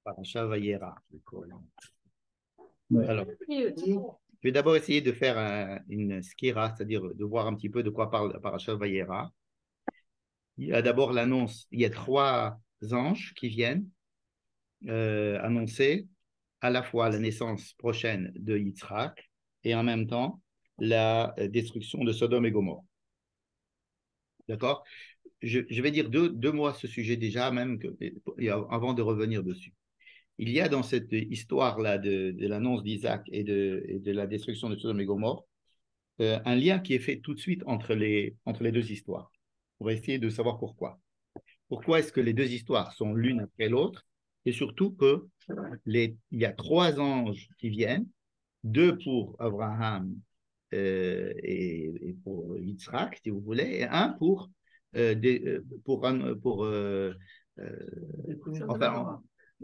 Parashat Vayera. Ouais. Alors, je vais d'abord essayer de faire une skira, c'est-à-dire de voir un petit peu de quoi parle Parashat Vayera. Il y a d'abord l'annonce, il y a 3 anges qui viennent annoncer à la fois la naissance prochaine de Yitzhak et en même temps la destruction de Sodome et Gomorrhe. D'accord? Je vais dire deux mots à ce sujet déjà, même avant de revenir dessus. Il y a dans cette histoire-là de l'annonce d'Isaac et de la destruction de Sodome et Gomorrhe un lien qui est fait tout de suite entre les 2 histoires. On va essayer de savoir pourquoi. Pourquoi est-ce que les 2 histoires sont l'une après l'autre? Et surtout il y a 3 anges qui viennent, 2 pour Abraham et pour Yitzhak, si vous voulez, et un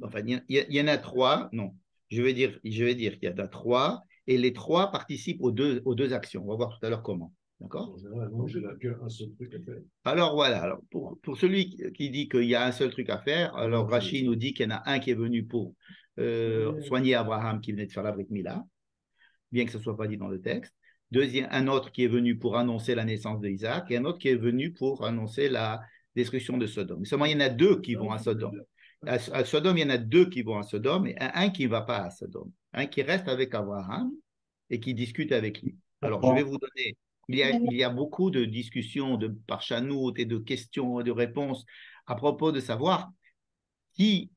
enfin, il y en a 3, non, je vais dire qu'il y en a 3, et les 3 participent aux deux actions. On va voir tout à l'heure comment. D'accord? En général, non, j'ai qu'un seul truc à faire. Alors voilà, alors pour celui qui dit qu'il y a un seul truc à faire, alors Rachid nous dit qu'il y en a un qui est venu pour soigner Abraham qui venait de faire la Brit Mila, bien que ce ne soit pas dit dans le texte. Un autre qui est venu pour annoncer la naissance d'Isaac et un autre qui est venu pour annoncer la destruction de Sodome. Mais seulement il y en a 2 qui vont à Sodome. À Sodome, il y en a 2 qui vont à Sodome et un qui ne va pas à Sodome. Un qui reste avec Abraham et qui discute avec lui. Alors, je vais vous donner, il y a beaucoup de discussions de parchanout et de questions et de réponses à propos de savoir qui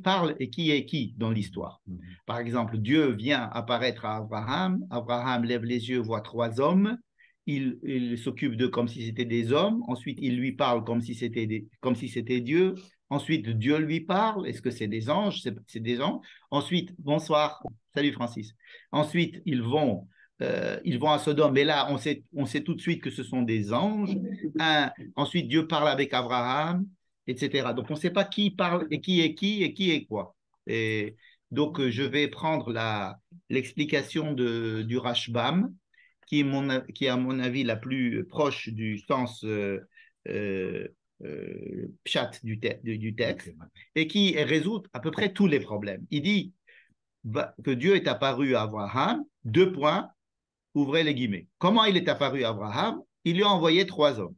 parle et qui est qui dans l'histoire. Par exemple, Dieu vient apparaître à Abraham, Abraham lève les yeux, voit 3 hommes, il s'occupe d'eux comme si c'était des hommes, ensuite il lui parle comme si c'était Dieu, ensuite Dieu lui parle, est-ce que c'est des anges? C'est des anges. Ensuite, bonsoir, salut Francis. Ensuite, ils vont à Sodome, mais là, on sait tout de suite que ce sont des anges. Ensuite, Dieu parle avec Abraham, etc. Donc, on ne sait pas qui parle et qui est quoi. Et donc, je vais prendre l'explication du Rashbam, qui est, à mon avis, la plus proche du sens pshat du texte, et qui résout à peu près tous les problèmes. Il dit que Dieu est apparu à Abraham, 2 points, ouvrez les guillemets. Comment il est apparu à Abraham? Il lui a envoyé 3 hommes.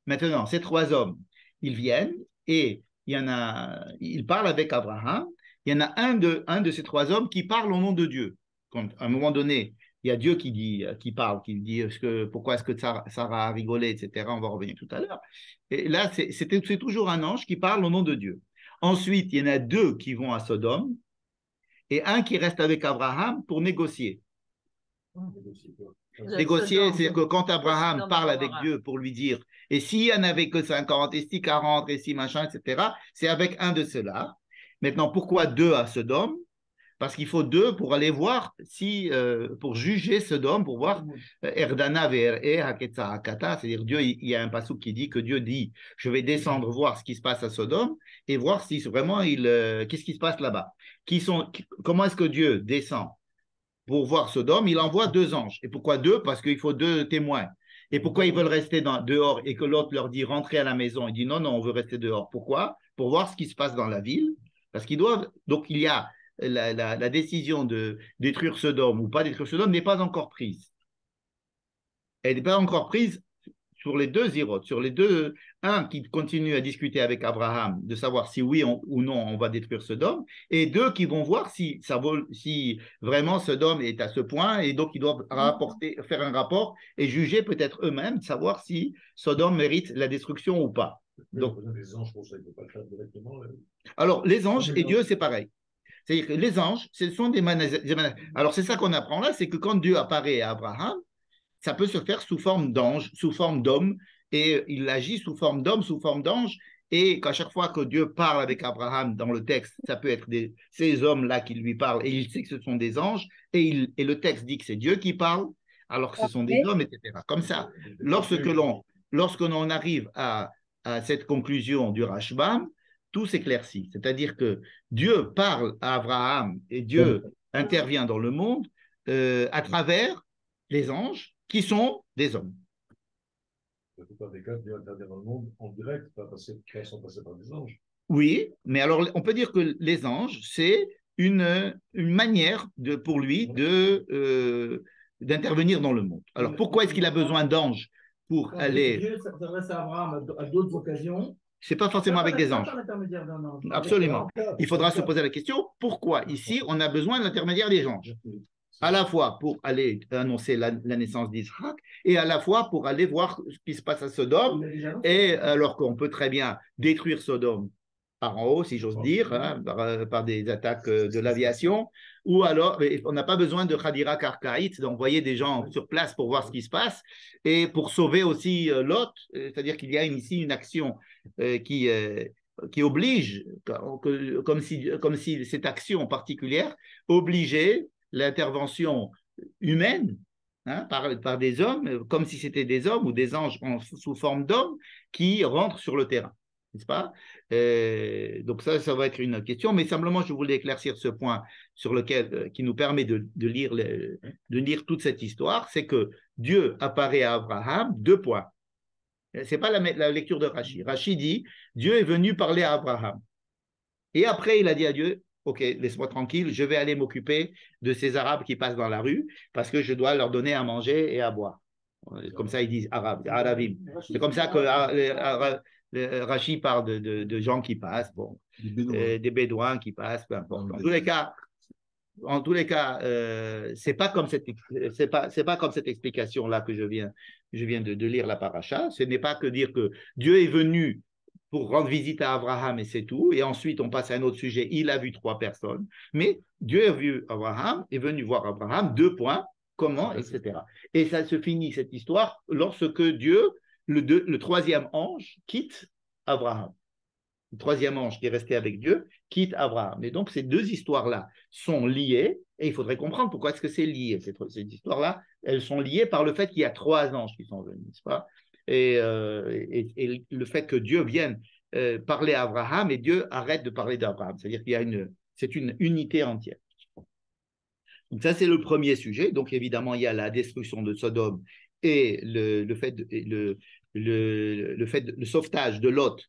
Maintenant, ces 3 hommes, ils viennent et ils parlent avec Abraham. Il y en a un de ces 3 hommes qui parle au nom de Dieu. Quand, à un moment donné, il y a Dieu qui parle, qui dit pourquoi est-ce que Sarah a rigolé, etc. On va revenir tout à l'heure. Et là, c'est toujours un ange qui parle au nom de Dieu. Ensuite, il y en a 2 qui vont à Sodome et un qui reste avec Abraham pour négocier. Négocier, c'est que quand Abraham parle avec Dieu pour lui dire, et s'il n'y en avait que 50, et si 40, et si machin, etc., c'est avec un de ceux-là. Maintenant, pourquoi 2 à Sodome? Parce qu'il faut 2 pour aller voir, pour juger Sodome, pour voir Erdana ve'er'e haketza hakata, c'est-à-dire Dieu, il y a un passage qui dit que Dieu dit, je vais descendre voir ce qui se passe à Sodome et voir si vraiment qu'est-ce qui se passe là-bas. Comment est-ce que Dieu descend pour voir Sodome? Il envoie 2 anges. Et pourquoi 2? Parce qu'il faut 2 témoins. Et pourquoi ils veulent rester dehors et que l'autre leur dit rentrez à la maison? Il dit non, on veut rester dehors. Pourquoi? Pour voir ce qui se passe dans la ville. Parce qu'ils doivent. Donc il y a la décision de détruire Sodome ou pas détruire Sodome n'est pas encore prise. Elle n'est pas encore prise sur les 2 zérotes, sur les 2, un qui continue à discuter avec Abraham de savoir si oui ou non on va détruire Sodome, et 2 qui vont voir si vraiment Sodome est à ce point, et donc ils doivent faire un rapport et juger peut-être eux-mêmes, savoir si Sodome mérite la destruction ou pas. Donc, les anges, pour ça, ils ne peuvent pas le faire directement. Alors, les anges et Dieu, c'est pareil. C'est-à-dire que les anges, ce sont des managers. Alors, c'est ça qu'on apprend là, c'est que quand Dieu apparaît à Abraham, ça peut se faire sous forme d'ange, sous forme d'homme, et il agit sous forme d'homme, sous forme d'ange, et qu'à chaque fois que Dieu parle avec Abraham dans le texte, ça peut être ces hommes-là qui lui parlent, et il sait que ce sont des anges, et le texte dit que c'est Dieu qui parle, alors que ce sont des hommes, etc. Comme ça, lorsque l'on arrive à cette conclusion du Rashbam, tout s'éclaircit. C'est-à-dire que Dieu parle à Abraham, et Dieu intervient dans le monde à travers les anges, qui sont des hommes. la plupart des cas, Dieu intervient dans le monde en direct, pas sans passer par des anges. Oui, mais alors on peut dire que les anges, c'est une manière pour lui d'intervenir dans le monde. Alors pourquoi est-ce qu'il a besoin d'anges pour aller... Dieu s'adresse à Abraham à d'autres occasions. C'est pas forcément avec des anges. L'intermédiaire d'un ange. Absolument. Il faudra se poser la question, pourquoi ici on a besoin de l'intermédiaire des anges? À la fois pour aller annoncer la naissance d'Isaac et à la fois pour aller voir ce qui se passe à Sodome, et alors qu'on peut très bien détruire Sodome par en haut, si j'ose dire, hein, par des attaques de l'aviation, ou alors on n'a pas besoin de Khadira Karkaït, d'envoyer des gens sur place pour voir ce qui se passe, et pour sauver aussi Lot, c'est-à-dire qu'il y a ici une action qui oblige, comme si cette action particulière obligeait l'intervention humaine, hein, par des hommes, comme si c'était des hommes ou des anges sous forme d'hommes qui rentrent sur le terrain, n'est-ce pas? Donc ça va être une question, mais simplement je voulais éclaircir ce point sur lequel, qui nous permet de lire toute cette histoire, c'est que Dieu apparaît à Abraham, deux points. Ce n'est pas la lecture de Rashi. Rashi dit, Dieu est venu parler à Abraham. Et après, il a dit à Dieu, ok, laisse-moi tranquille, je vais aller m'occuper de ces Arabes qui passent dans la rue parce que je dois leur donner à manger et à boire. Comme ça, ils disent Arabim. C'est comme ça que Rashi parle de gens qui passent, bon, des Bédouins qui passent, peu importe. En tous les cas, c'est pas comme cette explication-là que je viens de lire la paracha. Ce n'est pas que dire que Dieu est venu pour rendre visite à Abraham et c'est tout. Et ensuite, on passe à un autre sujet. Il a vu 3 personnes. Mais Dieu a vu Abraham, est venu voir Abraham, 2 points, comment, etc. Et ça se finit, cette histoire, lorsque Dieu, le 3e ange, quitte Abraham. Le 3e ange qui est resté avec Dieu quitte Abraham. Et donc, ces 2 histoires-là sont liées. Et il faudrait comprendre pourquoi est-ce que c'est lié. Ces histoires-là, elles sont liées par le fait qu'il y a 3 anges qui sont venus, n'est-ce pas? Et le fait que Dieu vienne parler à Abraham et Dieu arrête de parler d'Abraham. C'est-à-dire qu'il y a c'est une unité entière. Donc ça, c'est le premier sujet. Donc évidemment, il y a la destruction de Sodome et le sauvetage de Lot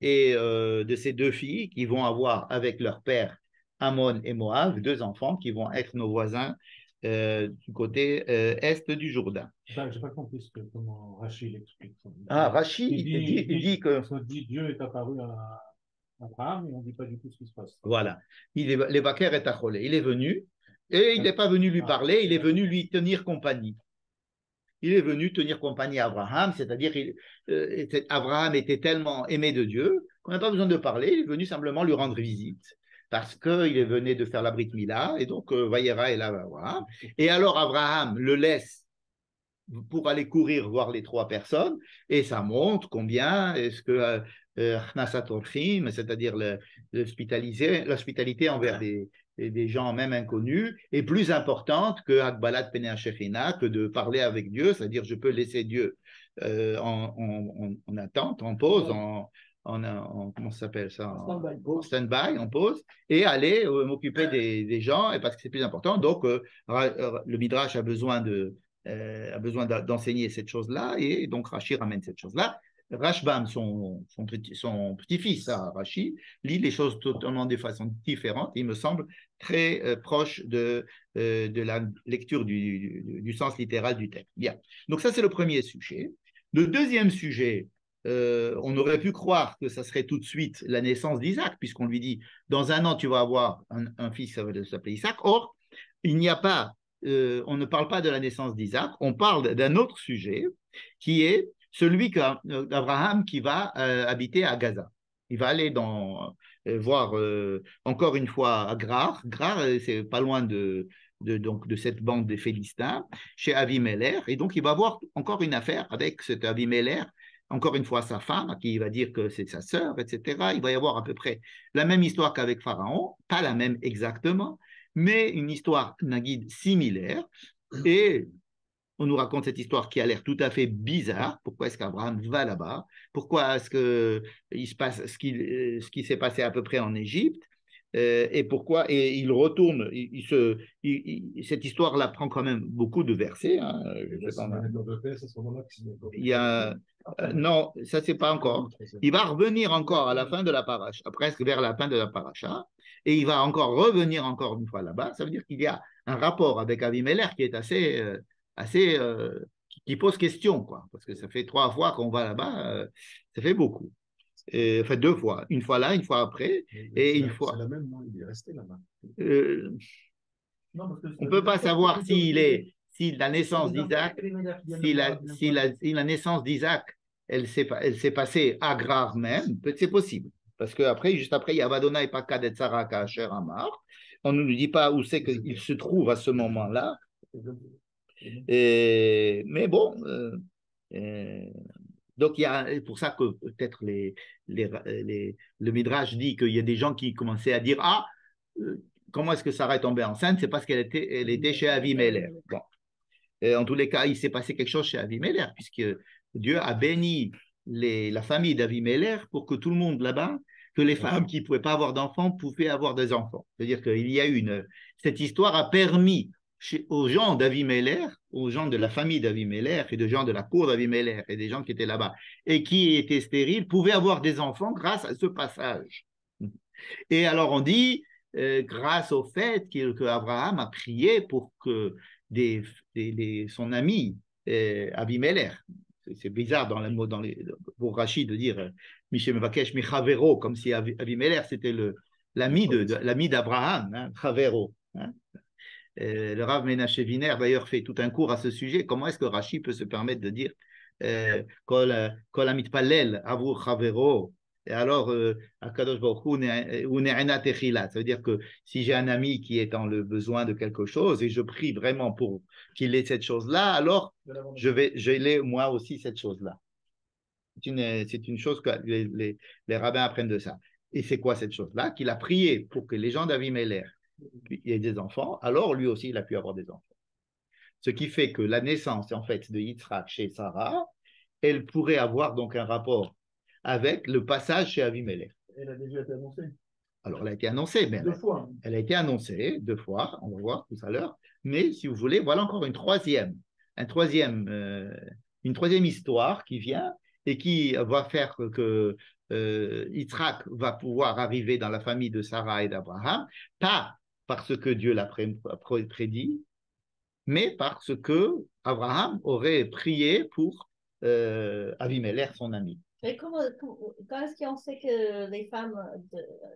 et de ces 2 filles qui vont avoir avec leur père Ammon et Moab 2 enfants qui vont être nos voisins du côté est du Jourdain. Je n'ai pas compris comment Rachid l'explique. Rachid, il dit que... Dieu est apparu à Abraham et on ne dit pas du tout ce qui se passe. Voilà. Les Baker est acholé. Il est venu et il n'est pas venu lui parler, il est venu lui tenir compagnie. Il est venu tenir compagnie à Abraham, c'est-à-dire Abraham était tellement aimé de Dieu qu'on n'a pas besoin de parler, il est venu simplement lui rendre visite parce qu'il venait de faire la Brit Mila, et donc Vayera est là, voilà. Et alors Abraham le laisse pour aller courir voir les 3 personnes, et ça montre combien est-ce que c'est-à-dire l'hospitalité envers des gens même inconnus est plus importante que Akbalat Penei Shechina, que de parler avec Dieu, c'est-à-dire je peux laisser Dieu en attente, en pause, comment ça s'appelle ça, en stand-by, en pause, et aller m'occuper des gens, et parce que c'est plus important. Donc le Midrash a besoin d'enseigner cette chose-là, et donc Rashi ramène cette chose-là. Rashbam, son petit-fils, Rashi, lit les choses totalement de façon différente. Il me semble très proche de la lecture du sens littéral du texte. Bien. Donc ça, c'est le premier sujet. Le deuxième sujet, on aurait pu croire que ça serait tout de suite la naissance d'Isaac, puisqu'on lui dit, dans 1 an, tu vas avoir un fils qui s'appelle Isaac. Or, il n'y a pas, on ne parle pas de la naissance d'Isaac, on parle d'un autre sujet qui est celui d'Abraham qui va habiter à Gaza. Il va aller voir encore une fois à Grar. Grar, c'est pas loin de cette bande des Philistins, chez Avimelech. Et donc, il va avoir encore une affaire avec cet Avimelech, encore une fois sa femme, à qui il va dire que c'est sa sœur, etc. Il va y avoir à peu près la même histoire qu'avec Pharaon, pas la même exactement, mais une histoire, Nagid, similaire. Et on nous raconte cette histoire qui a l'air tout à fait bizarre. Pourquoi est-ce qu'Abraham va là-bas? Pourquoi est-ce qu'il se passe ce qui s'est passé à peu près en Égypte? Et pourquoi? Et il retourne, cette histoire-là prend quand même beaucoup de versets. Hein, il y a, non, ça c'est pas encore. Il va revenir encore à la fin de la paracha, presque vers la fin de la paracha, et il va encore revenir encore une fois là-bas. Ça veut dire qu'il y a un rapport avec Avimelech qui est assez qui pose question, quoi, parce que ça fait 3 fois qu'on va là-bas, ça fait beaucoup. Enfin, 2 fois, une fois là, une fois après, et une fois. C'est la même, non? Il est resté là-bas. On ne peut pas savoir si la naissance d'Isaac, si la naissance d'Isaac, elle s'est passée à Grar même, c'est possible. Parce qu'après, juste après, il y a Vadona et Pakad et Sarah Kacher Amar. On ne nous dit pas où c'est qu'il se trouve à ce moment-là. Mais bon, donc il y a pour ça que peut-être le Midrash dit qu'il y a des gens qui commençaient à dire comment est-ce que Sarah est tombée enceinte? C'est parce elle était chez Avimelech. Bon. En tous les cas, il s'est passé quelque chose chez Avimelech, puisque Dieu a béni la famille d'Avimelech pour que tout le monde là-bas, que les femmes qui ne pouvaient pas avoir d'enfants pouvaient avoir des enfants. C'est-à-dire qu'il y a cette histoire a permis aux gens d'Avimelech, aux gens de la famille d'Avimelech et de gens de la cour d'Avimelech et des gens qui étaient là-bas et qui étaient stériles, pouvaient avoir des enfants grâce à ce passage. Et alors on dit, grâce au fait qu'Abraham a prié pour que son ami Avimelech, c'est bizarre pour Rachid de dire Michel Mevakesh Michavero, comme si Avimelech c'était l'ami d'Abraham, hein, Chavero. Hein. Le Rav Menachem Wiener d'ailleurs fait tout un cours à ce sujet. Comment est-ce que Rachid peut se permettre de dire Kol Amitpalel Avur Chavero? Et alors, Akadosh Baruch Hu Ne'ena Techila. Ça veut dire que si j'ai un ami qui est dans le besoin de quelque chose et je prie vraiment pour qu'il ait cette chose-là, alors je l'ai moi aussi cette chose-là. C'est une chose que les rabbins apprennent de ça. Et c'est quoi cette chose-là? Qu'il a prié pour que les gens d'Avimelech aient des enfants, alors lui aussi il a pu avoir des enfants. Ce qui fait que la naissance en fait de Yitzhak chez Sarah, elle pourrait avoir donc un rapport avec le passage chez Avimelech. Elle a déjà été annoncée. Alors, elle a été annoncée, mais 2 fois. Elle a été annoncée 2 fois, on va voir tout à l'heure. Mais si vous voulez, voilà encore une troisième histoire qui vient et qui va faire que Yitzhak va pouvoir arriver dans la famille de Sarah et d'Abraham, pas parce que Dieu l'a prédit, mais parce que Abraham aurait prié pour Avimelech, son ami. Mais quand est-ce qu'on sait que les femmes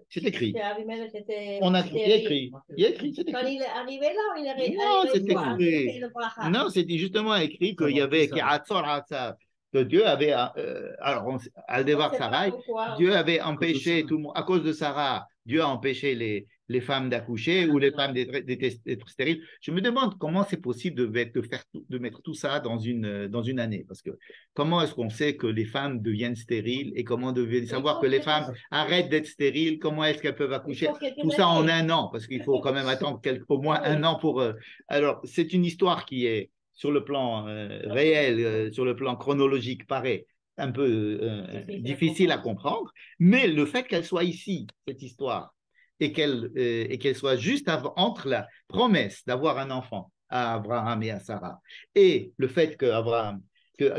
c'est écrit. Avimelech étaient Il y a écrit, c'est écrit. Quand il est arrivé là, il est non, c'est écrit. Non, c'était justement écrit qu'il y avait que Dieu avait, alors, Aldevar Sarai, Dieu avait empêché tout le monde, à cause de Sarah, Dieu a empêché les femmes d'accoucher ou les femmes d'être stériles. Je me demande comment c'est possible de mettre tout ça dans une année. Parce que comment est-ce qu'on sait que les femmes deviennent stériles et comment devait savoir que les femmes arrêtent d'être stériles, comment est-ce qu'elles peuvent accoucher, tout ça en un an, parce qu'il faut quand même attendre au moins un an pour... Alors, c'est une histoire qui est sur le plan réel, sur le plan chronologique, paraît un peu difficile à comprendre, mais le fait qu'elle soit ici, cette histoire, et qu'elle soit juste entre la promesse d'avoir un enfant à Abraham et à Sarah, et le fait que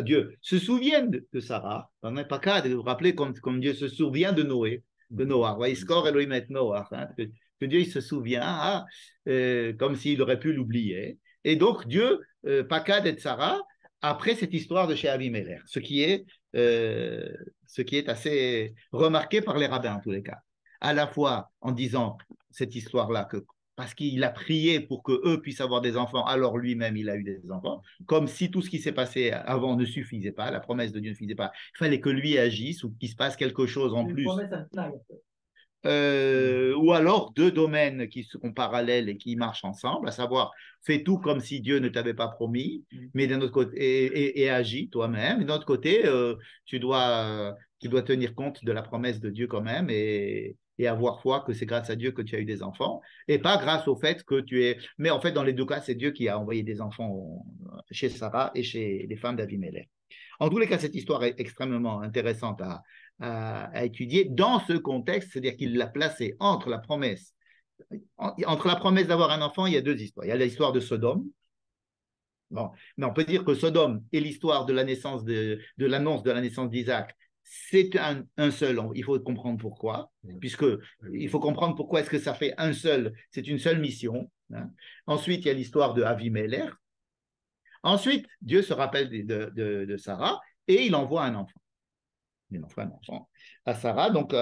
Dieu se souvienne de Sarah, on n'est pas qu'à vous rappeler comme Dieu se souvient de Noah, que Dieu il se souvient comme s'il aurait pu l'oublier. Et donc, Dieu, Pakad et Sarah, après cette histoire de chez Avimelech, ce qui est assez remarqué par les rabbins en tous les cas. À la fois en disant cette histoire-là, parce qu'il a prié pour qu'eux puissent avoir des enfants, alors lui-même il a eu des enfants, comme si tout ce qui s'est passé avant ne suffisait pas, la promesse de Dieu ne suffisait pas, il fallait que lui agisse ou qu'il se passe quelque chose en plus. Ou alors 2 domaines qui sont parallèles et qui marchent ensemble, à savoir fais tout comme si Dieu ne t'avait pas promis, mais d'un autre côté et agis toi-même. Et d'un autre côté, tu dois tenir compte de la promesse de Dieu quand même et avoir foi que c'est grâce à Dieu que tu as eu des enfants et pas grâce au fait que tu es. Mais en fait, dans les 2 cas, c'est Dieu qui a envoyé des enfants chez Sarah et chez les femmes d'Avimelech. En tous les cas, cette histoire est extrêmement intéressante à étudier dans ce contexte, c'est-à-dire qu'il l'a placé entre la promesse. Entre la promesse d'avoir un enfant, il y a deux histoires. Il y a l'histoire de Sodome. Bon, mais on peut dire que Sodome et l'histoire de la naissance de l'annonce de la naissance d'Isaac, c'est un seul. Il faut comprendre pourquoi, puisque il faut comprendre pourquoi est-ce que ça fait un seul. C'est une seule mission. Hein. Ensuite, il y a l'histoire de Avimelech. Ensuite, Dieu se rappelle de Sarah et il envoie un enfant. Il envoie un enfant à Sarah. Donc,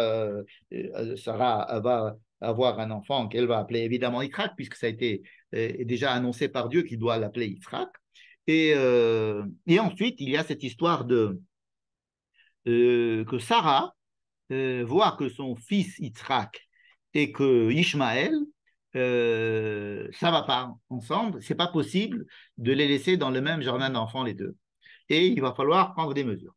Sarah va avoir un enfant qu'elle va appeler évidemment Yitzhak, puisque ça a été déjà annoncé par Dieu qu'il doit l'appeler Yitzhak. Et ensuite, il y a cette histoire que Sarah voit que son fils Yitzhak et que Ishmaël, ça ne va pas ensemble, c'est pas possible de les laisser dans le même jardin d'enfants, les deux. Et il va falloir prendre des mesures.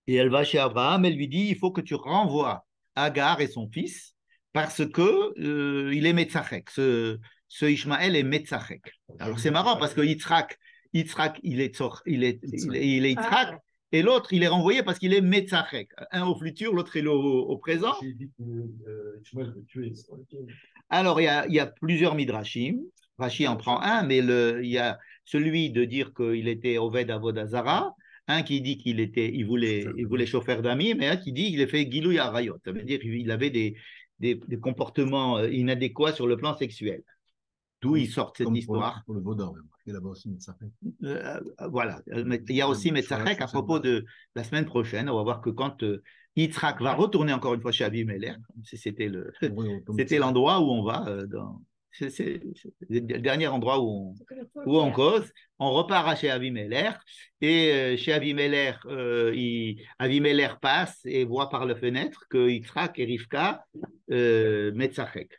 Et elle va chez Abraham, elle lui dit, il faut que tu renvoies Agar et son fils, parce que il est Metzachek. Ce Ishmaël est Metzachek. Alors c'est marrant, parce que Yitzhak, il est Yitzhak, et l'autre, il est renvoyé parce qu'il est Metzachek. Un au futur, l'autre est au présent. Alors, il y a plusieurs midrashim. Rashi en prend un, mais il y a celui de dire qu'il était Oved Avodah Zara, un qui dit il voulait chauffeur d'amis, mais un qui dit qu'il a fait Gilou Yarayot. Ça veut dire qu'il avait des comportements inadéquats sur le plan sexuel. D'où ils sortent cette histoire. Pour le Vaudor, il y a là-bas aussi Metzachek. Voilà. Il y a aussi Metzachek à propos de la semaine prochaine. On va voir que quand Yitzhak va retourner encore une fois chez Abimelech, c'était l'endroit où on va. C'est le dernier endroit où on cause. On repart chez Abimelech et chez Abimelech, Abimelech passe et voit par la fenêtre que Yitzhak et Rivka Metzachek.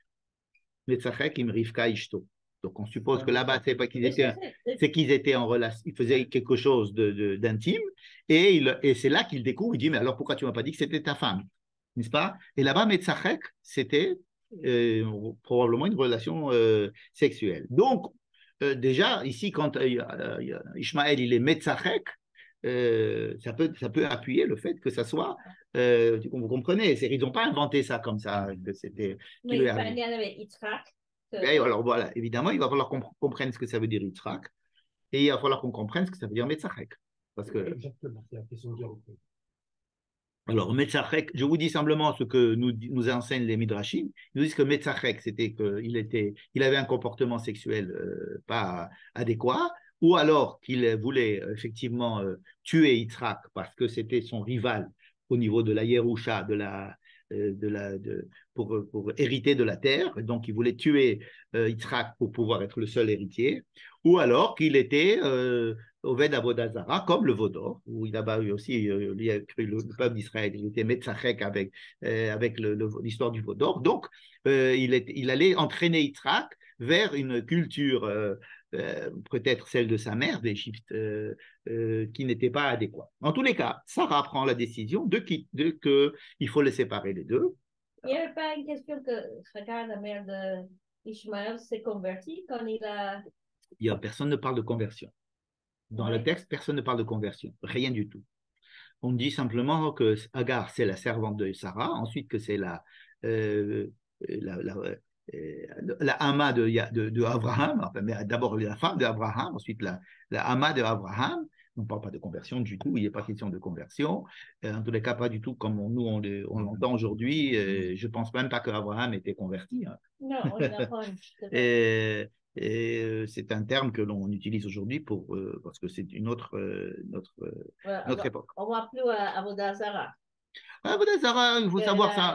Metzachek im Rivka Ishto. Donc on suppose que là-bas, c'est qu'ils étaient en relation, ils faisaient quelque chose d'intime, et c'est là qu'il découvre, il dit, mais alors pourquoi tu ne m'as pas dit que c'était ta femme, n'est-ce pas? Et là-bas, Metzachek, c'était probablement une relation sexuelle. Donc, déjà, ici, quand Ishmaël, il est Metzachek, ça peut appuyer le fait que ça soit, vous comprenez, ils n'ont pas inventé ça comme ça, que c'était. Mais il parlait avec Yitzhak. Alors voilà, évidemment, il va falloir qu'on comprenne ce que ça veut dire Yitzhak, et il va falloir qu'on comprenne ce que ça veut dire Metzachek. Parce que. Exactement, c'est la question que j'ai repris. Alors, Metzachek, je vous dis simplement ce que nous enseignent les Midrashim. Ils nous disent que Metzachek, c'était qu'il avait un comportement sexuel pas adéquat, ou alors qu'il voulait effectivement tuer Yitzhak parce que c'était son rival au niveau de la Yerusha, pour hériter de la terre, et donc il voulait tuer Yitzhak pour pouvoir être le seul héritier, ou alors qu'il était Oved Avodah Zara, comme le Vaudor, où il a eu aussi, il a cru le peuple d'Israël, il était Metzachek avec l'histoire du Vaudor, donc il allait entraîner Yitzhak vers une culture peut-être celle de sa mère d'Égypte, qui n'était pas adéquate. En tous les cas, Sarah prend la décision qu'il faut les séparer les deux. Il n'y avait pas une question que Hagar, la mère d'Ishmaël, s'est convertie quand Personne ne parle de conversion. Dans le texte, personne ne parle de conversion. Rien du tout. On dit simplement que Hagar, c'est la servante de Sarah, ensuite que c'est la Hama de Abraham, enfin, mais d'abord la femme d'Abraham, ensuite la Hama de Abraham. On ne parle pas de conversion du tout, il n'est pas question de conversion. En tous les cas, pas du tout comme nous on l'entend aujourd'hui. Je ne pense même pas qu'Abraham était converti. Hein. Non, on n'a pas. Et c'est un terme que l'on utilise aujourd'hui parce que c'est une autre époque. On ne voit plus Avodah Zara. Avodah Zara, il faut savoir ça.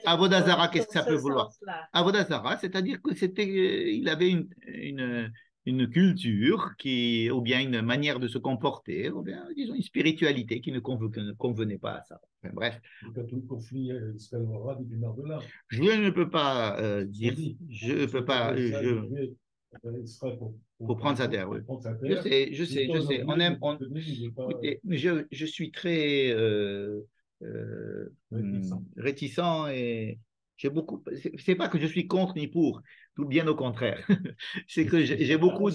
Avodah Zara, qu'est-ce que ça peut vouloir? Avodah Zara, c'est-à-dire que il avait une culture ou bien une manière de se comporter, ou bien, disons, une spiritualité qui ne convenait pas à ça. Enfin, bref. Quand tout le conflit israélo-arabe du nord de là. Je ne peux pas dire. Je ne peux pas. Pour prendre sa terre, oui. Je sais. Écoutez, je suis très réticent et j'ai beaucoup. C'est pas que je suis contre ni pour, tout bien au contraire. C'est que j'ai beaucoup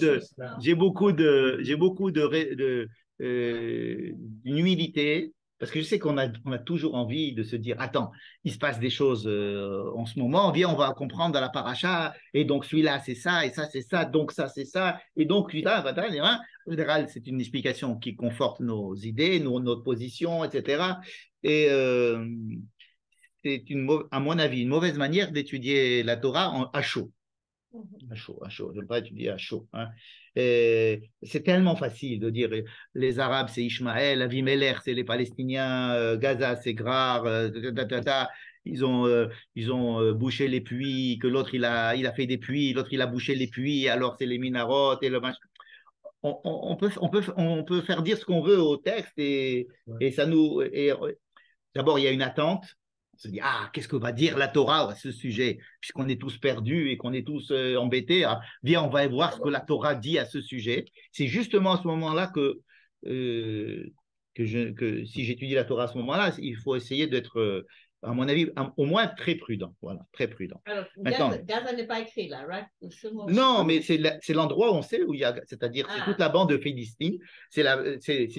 d'humilité Parce que je sais on a toujours envie de se dire, attends, il se passe des choses en ce moment, viens, on va comprendre dans la paracha, et donc celui-là c'est ça, et ça c'est ça, donc ça c'est ça, et donc celui-là, en général, c'est une explication qui conforte nos idées, notre position, etc. Et c'est à mon avis une mauvaise manière d'étudier la Torah à chaud. À chaud, à chaud. Je ne veux pas étudier à chaud. Hein. C'est tellement facile de dire les Arabes, c'est Ishmaël, Avimelech, c'est les Palestiniens, Gaza, c'est Grar, ils ont bouché les puits, que l'autre, il a fait des puits, l'autre, il a bouché les puits, alors c'est les minarotes et le machin. On peut faire dire ce qu'on veut au texte et ça nous. D'abord, il y a une attente. On se dit, ah, qu'est-ce que va dire la Torah à ce sujet, puisqu'on est tous perdus et qu'on est tous embêtés. Ah, viens, on va voir ce que la Torah dit à ce sujet. C'est justement à ce moment-là que si j'étudie la Torah à ce moment-là, il faut essayer d'être, à mon avis, au moins très prudent. Voilà, très prudent. Alors, Maintenant, Gaza n'est pas écrit là, right? non, mais c'est l'endroit où on sait où il y a, c'est-à-dire c'est toute la bande de Philistine, si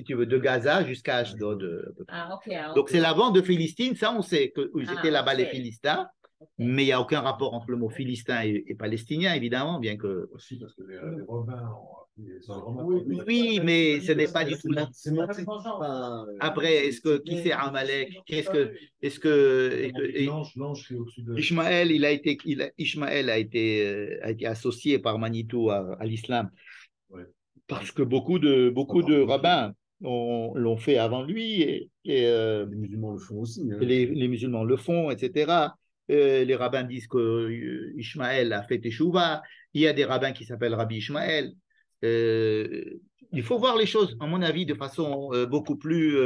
tu veux, de Gaza jusqu'à Ashdod. Donc c'est la bande de Philistine, ça on sait que c'était là-bas les Philistins, mais il n'y a aucun rapport entre le mot philistin et palestinien, évidemment, bien que. Aussi parce que les Romains ont Oui, mais ce n'est pas du tout. C'est Après, qui c'est Amalek? l'ange qui est au-dessus de. Ishmaël, Ishmaël a été associé par Manitou à l'islam. Ouais. Parce que beaucoup de rabbins l'ont fait avant lui et Les musulmans le font aussi. Hein. les musulmans le font, etc. Les rabbins disent que Ishmaël a fait Teshuvah. Il y a des rabbins qui s'appellent Rabbi Ishmaël. Il faut voir les choses, à mon avis, de façon beaucoup plus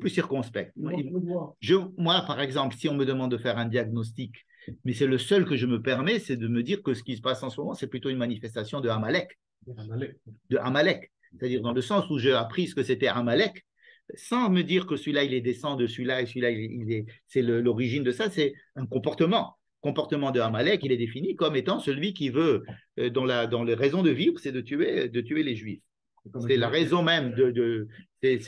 circonspecte. Moi, par exemple, si on me demande de faire un diagnostic, mais c'est le seul que je me permets, c'est de me dire que ce qui se passe en ce moment, c'est plutôt une manifestation de Amalek. De Amalek. C'est-à-dire dans le sens où j'ai appris ce que c'était Amalek, sans me dire que celui-là, il est descend de celui-là et celui-là, c'est l'origine de ça, c'est un comportement. Le comportement de Amalek, il est défini comme étant celui qui veut, dans les raisons de vivre, c'est de tuer les Juifs. C'est la raison même c'est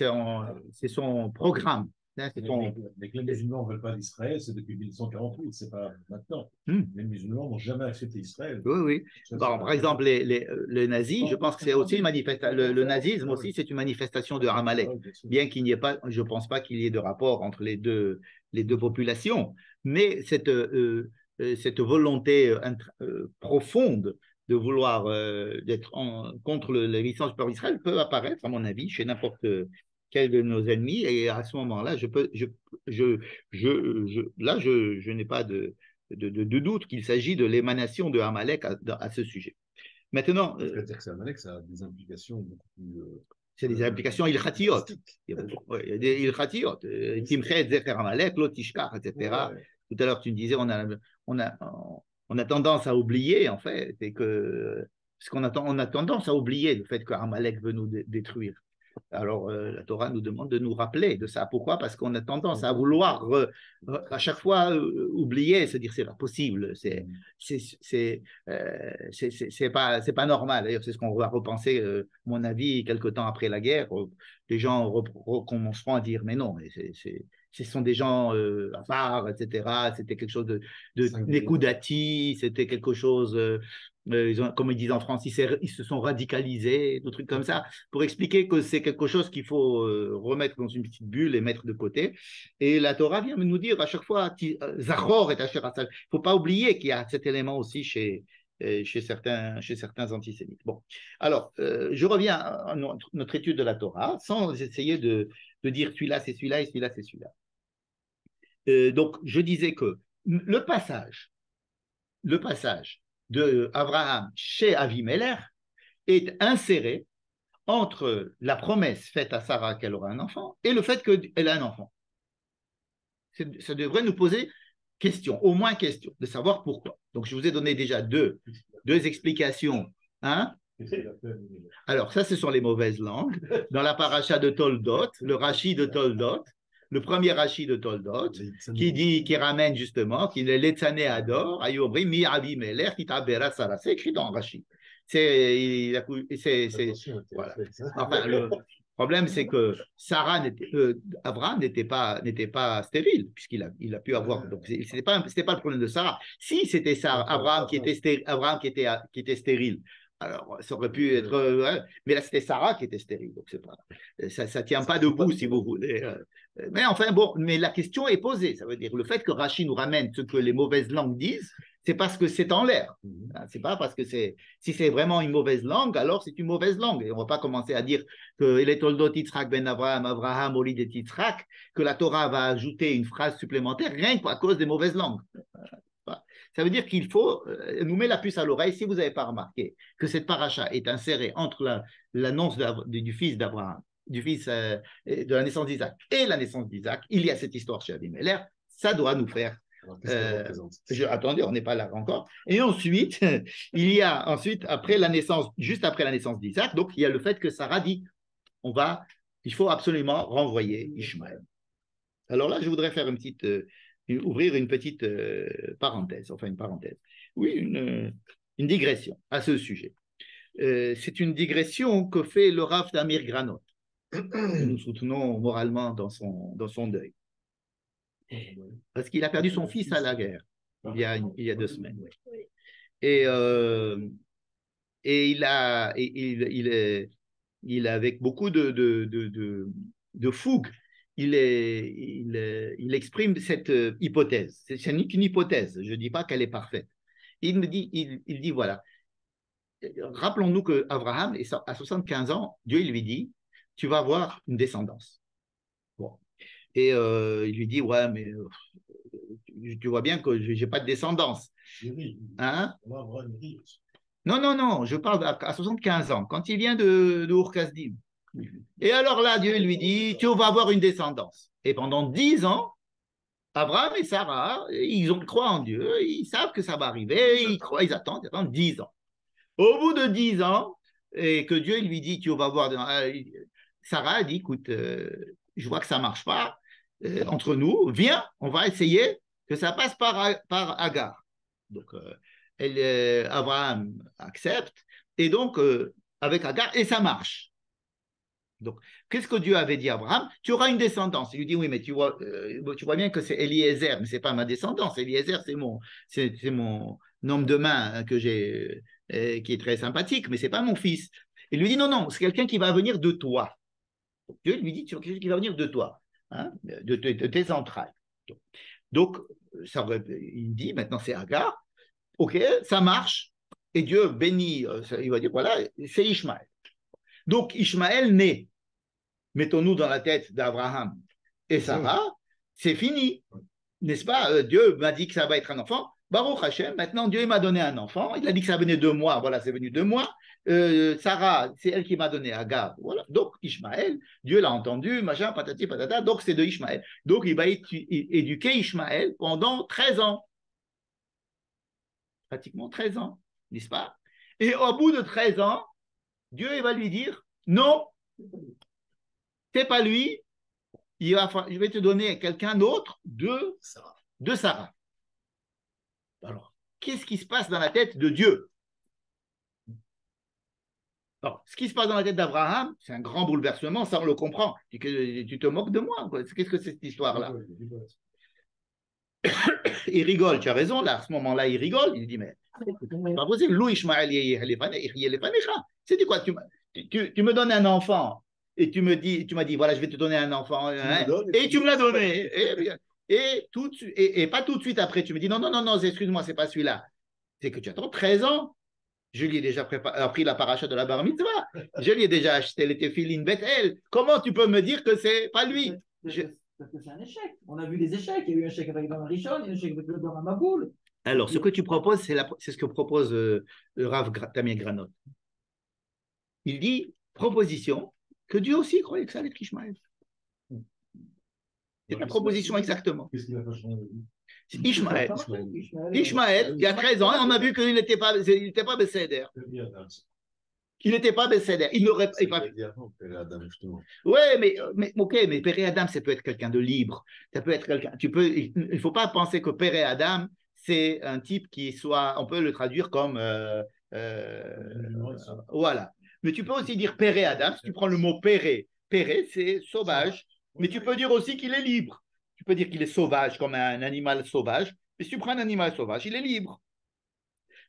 son programme. Hein, les musulmans ne veulent pas d'Israël, c'est depuis 1948, c'est pas maintenant. Les musulmans n'ont jamais accepté Israël. Oui, oui. Bon, par exemple, les nazis, je pense que c'est aussi une manifestation. Le nazisme aussi, c'est une manifestation de Amalek. Bien qu'il n'y ait pas, je ne pense pas qu'il y ait de rapport entre les deux populations, mais cette volonté profonde de vouloir d'être contre la licence du peuple d'Israël peut apparaître, à mon avis, chez n'importe quel de nos ennemis. Et à ce moment-là, je n'ai pas de doute qu'il s'agit de l'émanation de Amalek à ce sujet. Maintenant, dire que c'est Amalek, ça a des implications beaucoup plus. C'est des implications ilchatiot. Il y a des ilchatiot. Timchet, Zecher Amalek, Lotishkar, etc. Tout à l'heure, tu me disais, on a tendance à oublier, en fait, parce qu'on a tendance à oublier le fait qu'Amalek veut nous détruire. Alors, la Torah nous demande de nous rappeler de ça. Pourquoi? Parce qu'on a tendance à vouloir à chaque fois oublier, se dire c'est pas possible, c'est pas normal. D'ailleurs, c'est ce qu'on va repenser, à mon avis, quelque temps après la guerre. Les gens recommenceront à dire mais non, ce sont des gens à part, etc. C'était quelque chose de Nekudati, c'était quelque chose. Comme ils disent en France, ils se sont radicalisés, des trucs comme ça, pour expliquer que c'est quelque chose qu'il faut remettre dans une petite bulle et mettre de côté. Et la Torah vient nous dire à chaque fois, Zachor et Asher Asal. Il ne faut pas oublier qu'il y a cet élément aussi chez certains antisémites. Bon, alors, je reviens à notre étude de la Torah, sans essayer de dire celui-là, c'est celui-là, et celui-là, c'est celui-là. Donc, je disais que le passage de Abraham chez Avimelech est inséré entre la promesse faite à Sarah qu'elle aura un enfant et le fait qu'elle a un enfant. Ça devrait nous poser question, au moins question, de savoir pourquoi. Donc, je vous ai donné déjà deux explications. Hein? Alors, ça, ce sont les mauvaises langues. Dans la paracha de Toldot, le Rashi de Toldot, le premier Rashi de Toldot, qui ramène justement, qui est l'Etzané Ador, Ayobri, Mi Avimelech, Itabera Sarah. C'est écrit dans Rashi. Voilà. Enfin, problème, c'est que Abraham n'était pas stérile, il a pu avoir. Donc, c'était pas le problème de Sarah. Si c'était Abraham qui était stérile, alors ça aurait pu être. Mais là, c'était Sarah qui était stérile. Donc, ça tient pas debout, si vous voulez. Mais enfin, bon, mais la question est posée. Ça veut dire le fait que Rachid nous ramène ce que les mauvaises langues disent, c'est parce que c'est en l'air. C'est pas parce que si c'est vraiment une mauvaise langue, alors c'est une mauvaise langue. Et on ne va pas commencer à dire que les Toldot Yitzhak ben Abraham Olid et Yitzhak, que la Torah va ajouter une phrase supplémentaire rien qu'à cause des mauvaises langues. Ça veut dire qu'il faut nous mettre la puce à l'oreille. Si vous n'avez pas remarqué que cette paracha est insérée entre l'annonce du fils d'Abraham, du fils de la naissance d'Isaac et la naissance d'Isaac, il y a cette histoire chez Abimelech, ça doit nous faire. Attendez, on n'est pas là encore. Et ensuite, il y a après la naissance, juste après la naissance d'Isaac, donc il y a le fait que Sarah dit, il faut absolument renvoyer Ishmaël. Alors là, je voudrais faire ouvrir une petite parenthèse, oui, une digression à ce sujet. C'est une digression que fait le Rav d'Amir Granot. Nous soutenons moralement dans son deuil. Parce qu'il a perdu son fils à la guerre il y a 2 semaines. Et il avec beaucoup de fougue, il exprime cette hypothèse. Ce n'est qu'une hypothèse, je ne dis pas qu'elle est parfaite. Il dit voilà, rappelons-nous qu'Abraham, à 75 ans, Dieu lui dit, tu vas avoir une descendance. Bon. Et il lui dit, ouais, mais tu vois bien que je n'ai pas de descendance. Hein? Non, je parle à 75 ans, quand il vient de Ur-Kasdim. Et alors là, Dieu lui dit, tu vas avoir une descendance. Et pendant 10 ans, Abraham et Sarah, ils croient en Dieu, ils savent que ça va arriver, ils attendent 10 ans. Au bout de 10 ans, et que Dieu lui dit, tu vas avoir... Sarah dit, écoute, je vois que ça ne marche pas entre nous, viens, on va essayer que ça passe par Agar. Donc, Abraham accepte, et donc, avec Agar, et ça marche. Donc, qu'est-ce que Dieu avait dit à Abraham? Tu auras une descendance. Il lui dit, oui, mais tu vois bien que c'est Eliezer, mais ce n'est pas ma descendance. Eliezer, c'est mon homme de main que j'ai, qui est très sympathique, mais ce n'est pas mon fils. Il lui dit, non, c'est quelqu'un qui va venir de toi. Donc, Dieu lui dit, c'est quelqu'un qui va venir de toi, hein, de tes entrailles. Donc, il dit, maintenant c'est Agar, ok, ça marche, et Dieu bénit, il va dire, voilà, c'est Ishmaël. Donc, Ishmaël naît. Mettons-nous dans la tête d'Abraham et Sarah, c'est fini. N'est-ce pas? Dieu m'a dit que ça va être un enfant. Baruch Hashem, maintenant Dieu m'a donné un enfant. Il a dit que ça venait de moi. Voilà, c'est venu de moi. Sarah, c'est elle qui m'a donné Agar. Voilà. Donc, Ishmaël, Dieu l'a entendu, machin, patati patata. Donc, c'est de Ishmaël. Donc, il va éduquer Ishmaël pendant 13 ans. Pratiquement 13 ans, n'est-ce pas? Et au bout de 13 ans, Dieu il va lui dire, non, c'est pas lui, je vais te donner quelqu'un d'autre de Sarah. Alors, qu'est-ce qui se passe dans la tête de Dieu? Alors, ce qui se passe dans la tête d'Abraham, c'est un grand bouleversement, ça on le comprend. Tu te moques de moi, quoi. Qu'est-ce que c'est cette histoire-là? Il rigole, tu as raison, là, à ce moment-là, il rigole, il dit, mais c'est pas possible, Lou Ishmael, c'est quoi, tu me donnes un enfant, et tu m'as dit, voilà, je vais te donner un enfant, hein, et tu me l'as donné. Et pas tout de suite après, tu me dis, non, excuse-moi, c'est pas celui-là. C'est que tu attends 13 ans. Je lui ai déjà appris la paracha de la bar mitzvah. Je lui ai déjà acheté les tefilin Bethel. Comment tu peux me dire que c'est pas lui? Parce que c'est un échec. On a vu des échecs. Il y a eu un échec avec Dama Rishon, un échec avec le Dama Maboul. Alors, ce que tu proposes, c'est ce que propose le Rav Tamir Granot. Il dit, proposition, que Dieu aussi croyait que ça allait être Ishmaël. C'est la proposition exactement. Qu'est-ce qu'il a fait changer? Ishmaël, il y a 13 ans, on a vu qu'il n'était pas Besséder. Il n'était pas Besséder. Il n'aurait pas. Oui, mais Péré Adam, ça peut être quelqu'un de libre. Ça peut être quelqu'un. Il ne faut pas penser que Péré Adam, c'est un type qui soit. On peut le traduire comme. Voilà. Mais tu peux aussi dire Péré Adam. Si tu prends le mot Péré Péré, c'est sauvage. Mais tu peux dire aussi qu'il est libre. Tu peux dire qu'il est sauvage, comme un animal sauvage. Mais si tu prends un animal sauvage, il est libre.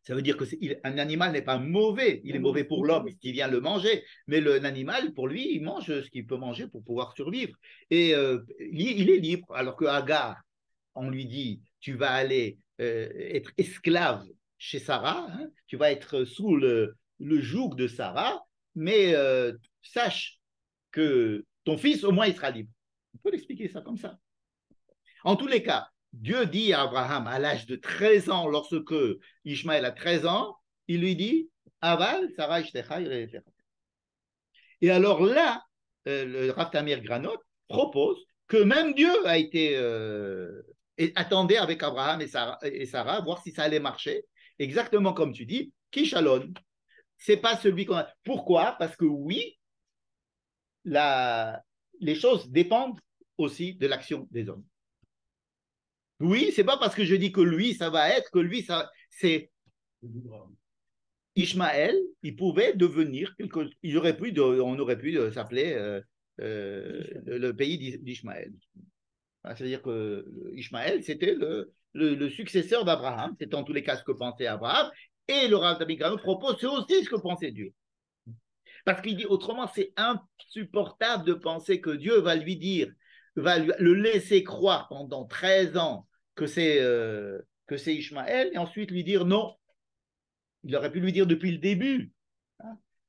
Ça veut dire qu'un animal n'est pas mauvais. Il est mauvais pour l'homme qui vient le manger. Mais l'animal, pour lui, il mange ce qu'il peut manger pour pouvoir survivre. Et il est libre. Alors que Agar, on lui dit, tu vas aller être esclave chez Sarah, hein, tu vas être sous le joug de Sarah, mais sache que ton fils, au moins, il sera libre. On peut l'expliquer ça comme ça. En tous les cas, Dieu dit à Abraham à l'âge de 13 ans, lorsque Ishmaël a 13 ans, il lui dit Aval, Sarah, Ishtecha, et alors là, le Rav Tamir Granot propose que même Dieu a été attendait avec Abraham et Sarah, voir si ça allait marcher. Exactement comme tu dis, Kishalon. C'est pas celui qu'on a. Pourquoi? Parce que oui, les choses dépendent aussi de l'action des hommes. Oui, c'est pas parce que je dis que lui, ça va être, que lui, ça, c'est Ishmaël, il pouvait devenir on aurait pu s'appeler le pays d'Ishmaël. C'est-à-dire que Ishmaël, c'était le successeur d'Abraham, c'est en tous les cas ce que pensait Abraham, et le Rav Tamir Granot propose, c'est aussi ce que pensait Dieu. Parce qu'il dit autrement, c'est insupportable de penser que Dieu va lui dire, va le laisser croire pendant 13 ans que c'est Ishmaël, et ensuite lui dire non. Il aurait pu lui dire depuis le début.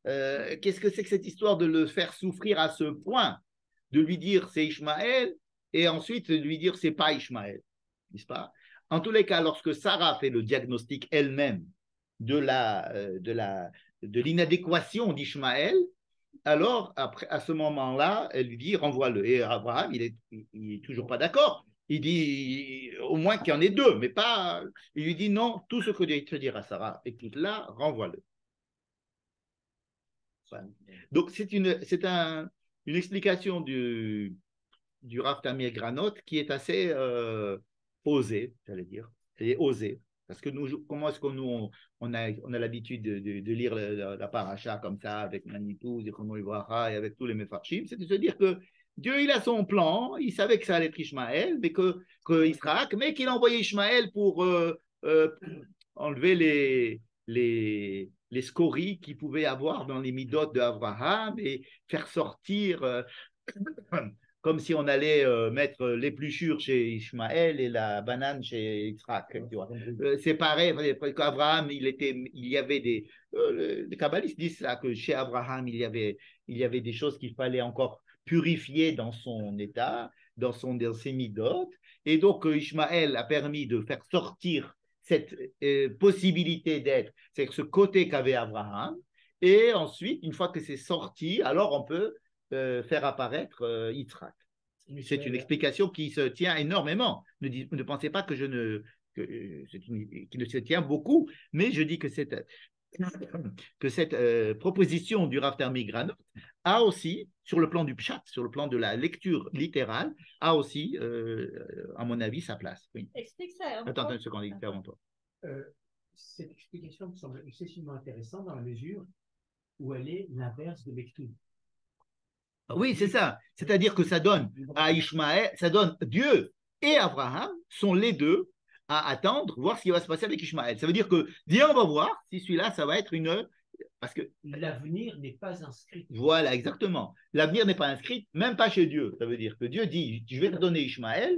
Qu'est-ce que c'est que cette histoire de le faire souffrir à ce point, de lui dire c'est Ishmaël, et ensuite de lui dire c'est pas Ishmaël, n'est-ce pas? En tous les cas, lorsque Sarah fait le diagnostic elle-même de l'inadéquation d'Ishmaël, alors après, à ce moment-là, elle lui dit renvoie-le. Et Abraham, il est toujours pas d'accord. Il dit au moins qu'il y en ait deux, mais pas. Il lui dit non, tout ce que Dieu te dira à Sarah, écoute-la, renvoie-le. Donc c'est une explication du Rav Tamir Granot qui est assez osée, j'allais dire. Elle est osée. Parce que nous, comment est-ce que nous, on a l'habitude de lire la paracha comme ça, avec Manitou, Zichrono Livracha et avec tous les Mefarshim, c'est de se dire que Dieu, il a son plan, il savait que ça allait être Ishmaël, mais que Israël, mais qu'il a envoyé Ishmaël pour enlever les scories qu'il pouvait avoir dans les midotes d'Abraham et faire sortir comme si on allait mettre l'épluchure chez Ishmaël et la banane chez Yitzhak. C'est pareil, qu'Abraham, il y avait les kabbalistes disent ça, que chez Abraham, il y avait des choses qu'il fallait encore purifier dans son état, dans ses midotes. Et donc, Ishmaël a permis de faire sortir cette possibilité d'être, c'est ce côté qu'avait Abraham. Et ensuite, une fois que c'est sorti, alors on peut faire apparaître Yitzhak. C'est une explication qui se tient énormément. Ne pensez pas que qui ne se tient beaucoup, mais je dis que cette proposition du Rav Tamir Granot a aussi, sur le plan du pshat, sur le plan de la lecture littérale, a aussi, à mon avis, sa place. Oui. Explique ça. Attends une seconde, avant toi. Cette explication me semble excessivement intéressante dans la mesure où elle est l'inverse de Mektoub. Oui, c'est ça. C'est-à-dire que ça donne à Ishmaël, ça donne Dieu et Abraham sont les deux à attendre, voir ce qui va se passer avec Ishmaël. Ça veut dire que Dieu, on va voir si celui-là, ça va être parce que l'avenir n'est pas inscrit. Voilà, exactement. L'avenir n'est pas inscrit, même pas chez Dieu. Ça veut dire que Dieu dit, je vais te donner Ishmaël.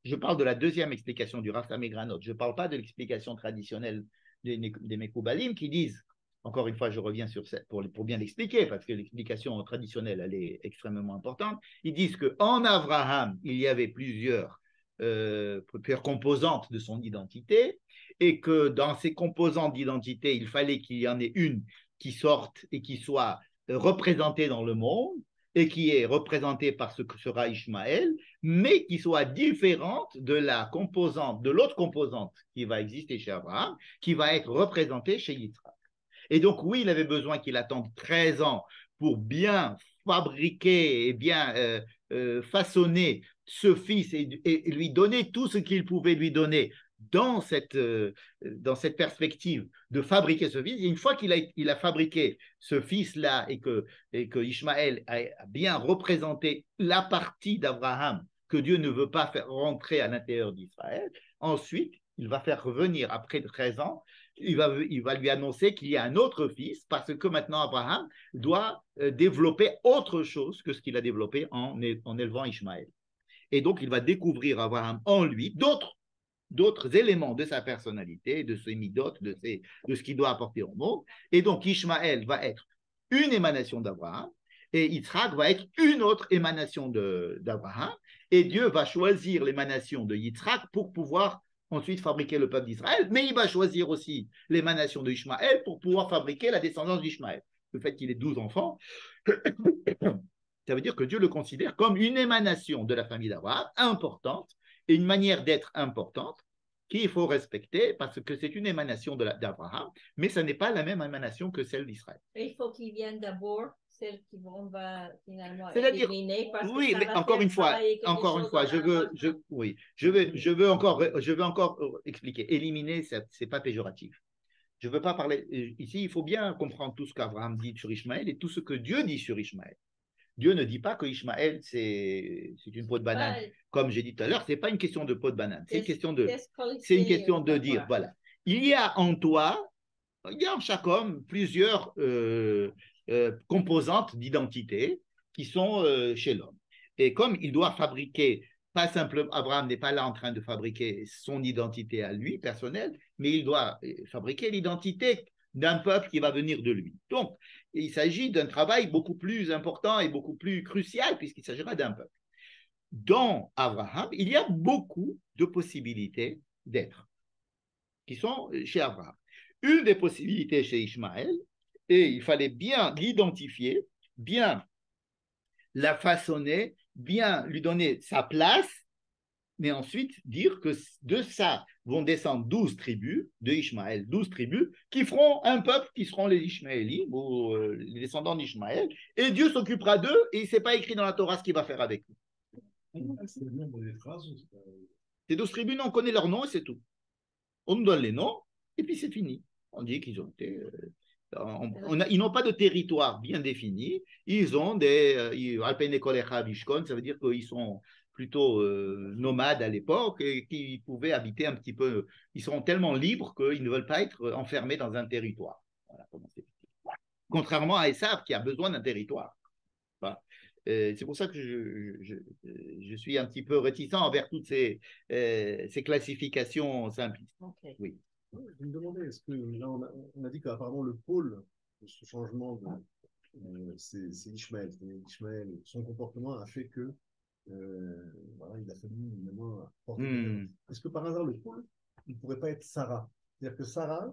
Je parle de la deuxième explication du Rav Tamir Granot. Je ne parle pas de l'explication traditionnelle des Mekoubalim qui disent, encore une fois, je reviens sur ça pour bien l'expliquer, parce que l'explication traditionnelle, elle est extrêmement importante. Ils disent qu'en Abraham, il y avait plusieurs composantes de son identité, et que dans ces composantes d'identité, il fallait qu'il y en ait une qui sorte et qui soit représentée dans le monde, et qui est représentée par ce que sera Ishmaël, mais qui soit différente de l'autre composante qui va exister chez Abraham, qui va être représentée chez Yitzhak. Et donc, oui, il avait besoin qu'il attende 13 ans pour bien fabriquer et bien façonner ce fils et lui donner tout ce qu'il pouvait lui donner dans cette perspective de fabriquer ce fils. Et une fois qu'il a fabriqué ce fils-là et que Ishmaël a bien représenté la partie d'Abraham que Dieu ne veut pas faire rentrer à l'intérieur d'Israël, ensuite, il va faire revenir après 13 ans, il va lui annoncer qu'il y a un autre fils parce que maintenant Abraham doit développer autre chose que ce qu'il a développé en élevant Ishmaël. Et donc, il va découvrir Abraham en lui d'autres éléments de sa personnalité, de ses midotes, de ce qu'il doit apporter au monde. Et donc, Ishmaël va être une émanation d'Abraham et Yitzhak va être une autre émanation d'Abraham. Et Dieu va choisir l'émanation de Yitzhak pour pouvoir ensuite fabriquer le peuple d'Israël, mais il va choisir aussi l'émanation de Ishmaël pour pouvoir fabriquer la descendance d'Ishmaël. Le fait qu'il ait 12 enfants, ça veut dire que Dieu le considère comme une émanation de la famille d'Abraham importante et une manière d'être importante qu'il faut respecter parce que c'est une émanation d'Abraham, mais ce n'est pas la même émanation que celle d'Israël. Il faut qu'ils viennent d'abord, celles qui vont finalement éliminer. Oui, mais encore une fois, je veux encore expliquer. Éliminer, ce n'est pas péjoratif. Je ne veux pas parler. Ici, il faut bien comprendre tout ce qu'Abraham dit sur Ishmaël et tout ce que Dieu dit sur Ishmaël. Dieu ne dit pas que Ishmaël, c'est une peau de banane. Comme j'ai dit tout à l'heure, ce n'est pas une question de peau de banane. C'est une question de dire, voilà, il y a en toi, il y a en chaque homme plusieurs composantes d'identité qui sont chez l'homme. Et comme il doit fabriquer, pas simplement, Abraham n'est pas là en train de fabriquer son identité à lui, personnelle, mais il doit fabriquer l'identité d'un peuple qui va venir de lui. Donc, il s'agit d'un travail beaucoup plus important et beaucoup plus crucial puisqu'il s'agira d'un peuple. Dans Abraham, il y a beaucoup de possibilités d'être qui sont chez Abraham. Une des possibilités chez Ishmaël, et il fallait bien l'identifier, bien la façonner, bien lui donner sa place, mais ensuite dire que de ça vont descendre 12 tribus de Ishmaël, 12 tribus qui feront un peuple qui seront les Ishmaélites ou les descendants d'Ishmaël, et Dieu s'occupera d'eux et il ne s'est pas écrit dans la Torah ce qu'il va faire avec eux. C'est le nombre des phrases. Ces 12 tribus, on connaît leurs noms et c'est tout. On nous donne les noms et puis c'est fini. On dit qu'ils ont été... ils n'ont pas de territoire bien défini. Ils ont des... ça veut dire qu'ils sont plutôt nomades à l'époque et qui pouvaient habiter un petit peu. Ils sont tellement libres qu'ils ne veulent pas être enfermés dans un territoire. Voilà comment c'est. Contrairement à Esav qui a besoin d'un territoire. Voilà. C'est pour ça que je suis un petit peu réticent envers toutes ces classifications simplistes. Okay. Oui. Je me demandais, est-ce que là, on a dit qu'apparemment le pôle de ce changement, c'est Ishmaël. Ishmaël, son comportement a fait que voilà, il a fallu évidemment porter. Est-ce que par hasard le pôle ne pourrait pas être Sarah? C'est-à-dire que Sarah,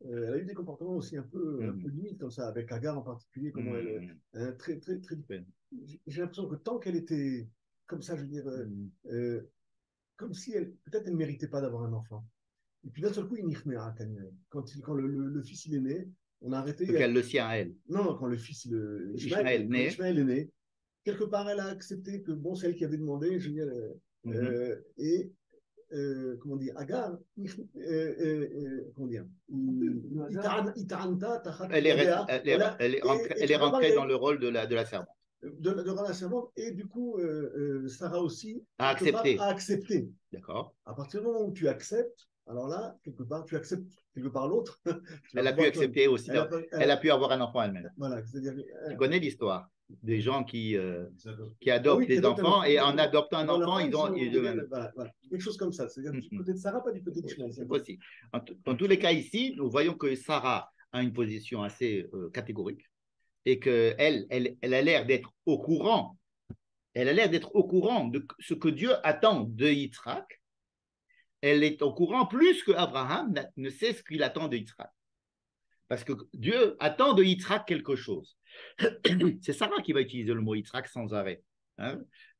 elle a eu des comportements aussi un peu limites comme ça, avec Agar en particulier, comment elle très. J'ai l'impression que tant qu'elle était comme ça, je veux dire, comme si peut-être elle ne méritait pas d'avoir un enfant. Et puis d'un seul coup, quand le fils il est né, on a arrêté. Le sien à elle. Non, quand le fils, Ishmaël est né, quelque part elle a accepté que bon, c'est elle qui avait demandé, je veux dire, comment dire, Agar, comment dire, elle est rentrée dans le rôle de la servante. De la servante, et du coup, Sarah aussi a accepté. D'accord. À partir du moment où tu acceptes, alors là, quelque part, tu acceptes quelque part l'autre. Elle a pu accepter aussi. Elle a pu avoir un enfant elle-même. Voilà, c'est-à-dire. Tu connais l'histoire des gens qui adoptent des enfants et en adoptant un enfant, ils ont. Voilà. Quelque chose comme ça. C'est-à-dire du côté de Sarah, pas du côté d'Ishmaël. C'est possible. Dans tous les cas ici, nous voyons que Sarah a une position assez catégorique et qu'elle a l'air d'être au courant. Elle a l'air d'être au courant de ce que Dieu attend de Yitzhak. Elle est au courant plus que Abraham ne sait ce qu'il attend de Yitzhak. Parce que Dieu attend de Yitzhak quelque chose. C'est Sarah qui va utiliser le mot Yitzhak sans arrêt.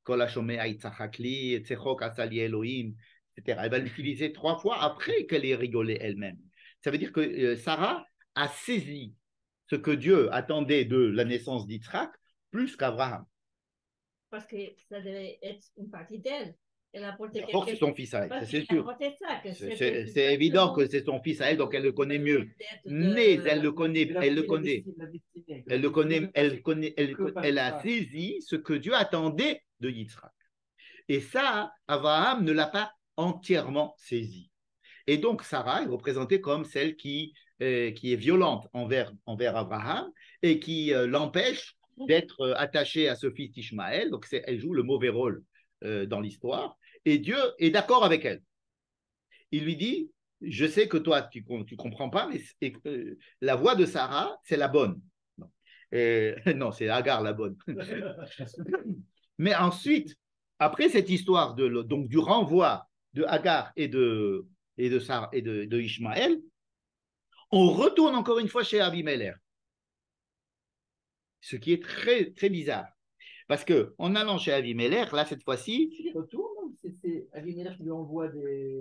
Kol hashomea Yitzhakli, Tzechok asali Elohim, etc. Elle va l'utiliser 3 fois après qu'elle ait rigolé elle-même. Ça veut dire que Sarah a saisi ce que Dieu attendait de la naissance d'Yitzhak plus qu'Abraham. Parce que ça devait être une partie d'elle. Elle a apporté D'abord, c'est quelque son fils à elle, Parce ça, c'est qu'elle a sûr. apporté ça, que C'est évident que c'est son fils à elle, donc elle le connaît mieux. Mais elle le connaît, elle le connaît. Elle le connaît, elle a saisi ce que Dieu attendait de Yitzhak. Et ça, Abraham ne l'a pas entièrement saisi. Et donc, Sarah est représentée comme celle qui est violente envers Abraham et qui l'empêche d'être attachée à ce fils Ishmaël. Donc, elle joue le mauvais rôle dans l'histoire. Et Dieu est d'accord avec elle. Il lui dit, je sais que toi, tu ne comprends pas, mais la voix de Sarah, c'est la bonne. Non, non, c'est Agar la bonne. Mais ensuite, après cette histoire donc, du renvoi de Agar et de Sarah et de Ishmaël, on retourne encore une fois chez Abimelech. Ce qui est très, très bizarre. Parce qu'en allant chez Abimelech, là, cette fois-ci. Il retourne, c'est Abimelech qui lui envoie des.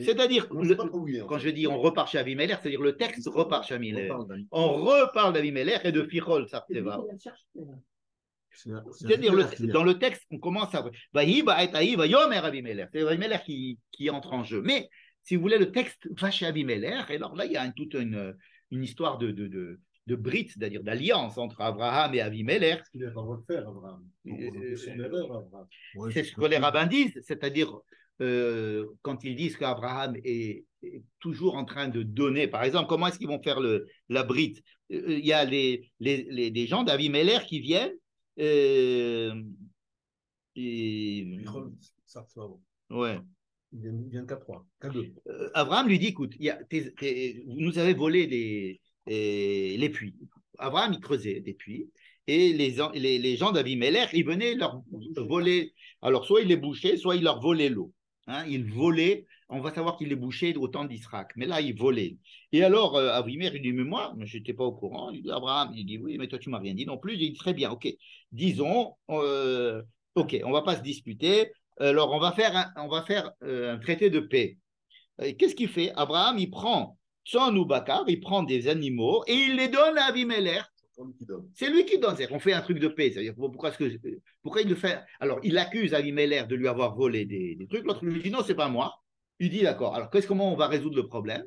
C'est-à-dire, quand je dis on repart chez Abimelech, c'est-à-dire le texte repart chez Abimelech. On reparle d'Abimelech et de Phirol Sarteva. C'est-à-dire, dans le texte, on commence à. C'est Abimelech qui entre en jeu. Mais, si vous voulez, le texte va chez Abimelech, et alors là, il y a toute une histoire de brit, c'est-à-dire d'alliance entre Abraham et Abimelech. Il n'a pas le droit de faire, Abraham. C'est son erreur, Abraham. C'est ce que les rabbins disent, c'est-à-dire quand ils disent qu'Abraham est toujours en train de donner, par exemple, comment est-ce qu'ils vont faire la brit? Il y a des gens d'Abimelech qui viennent. Ouais. Il vient qu'à 3, qu'à 2. Abraham lui dit, écoute, vous nous avez volé les puits. Abraham, il creusait des puits. Et les gens d'Abimelech, ils venaient leur voler. Alors, soit ils les bouchaient, soit ils leur volaient l'eau. Hein, ils volaient. On va savoir qu'ils les bouchaient au temps d'Israël. Mais là, ils volaient. Et alors, Abimelech, il dit, mais moi, je n'étais pas au courant. Il dit, Abraham, il dit, oui, mais toi, tu ne m'as rien dit non plus. Il dit, très bien, ok. Disons, ok, on ne va pas se disputer. Alors, on va faire un traité de paix. Et qu'est-ce qu'il fait? Abraham, il prend son Oubakar, il prend des animaux et il les donne à Abimelech. C'est lui qui donne. On fait un truc de paix. C'est-à-dire, pourquoi il le fait? Alors, il accuse Abimelech de lui avoir volé des trucs. L'autre lui dit non, c'est pas moi. Il dit d'accord. Alors, comment on va résoudre le problème?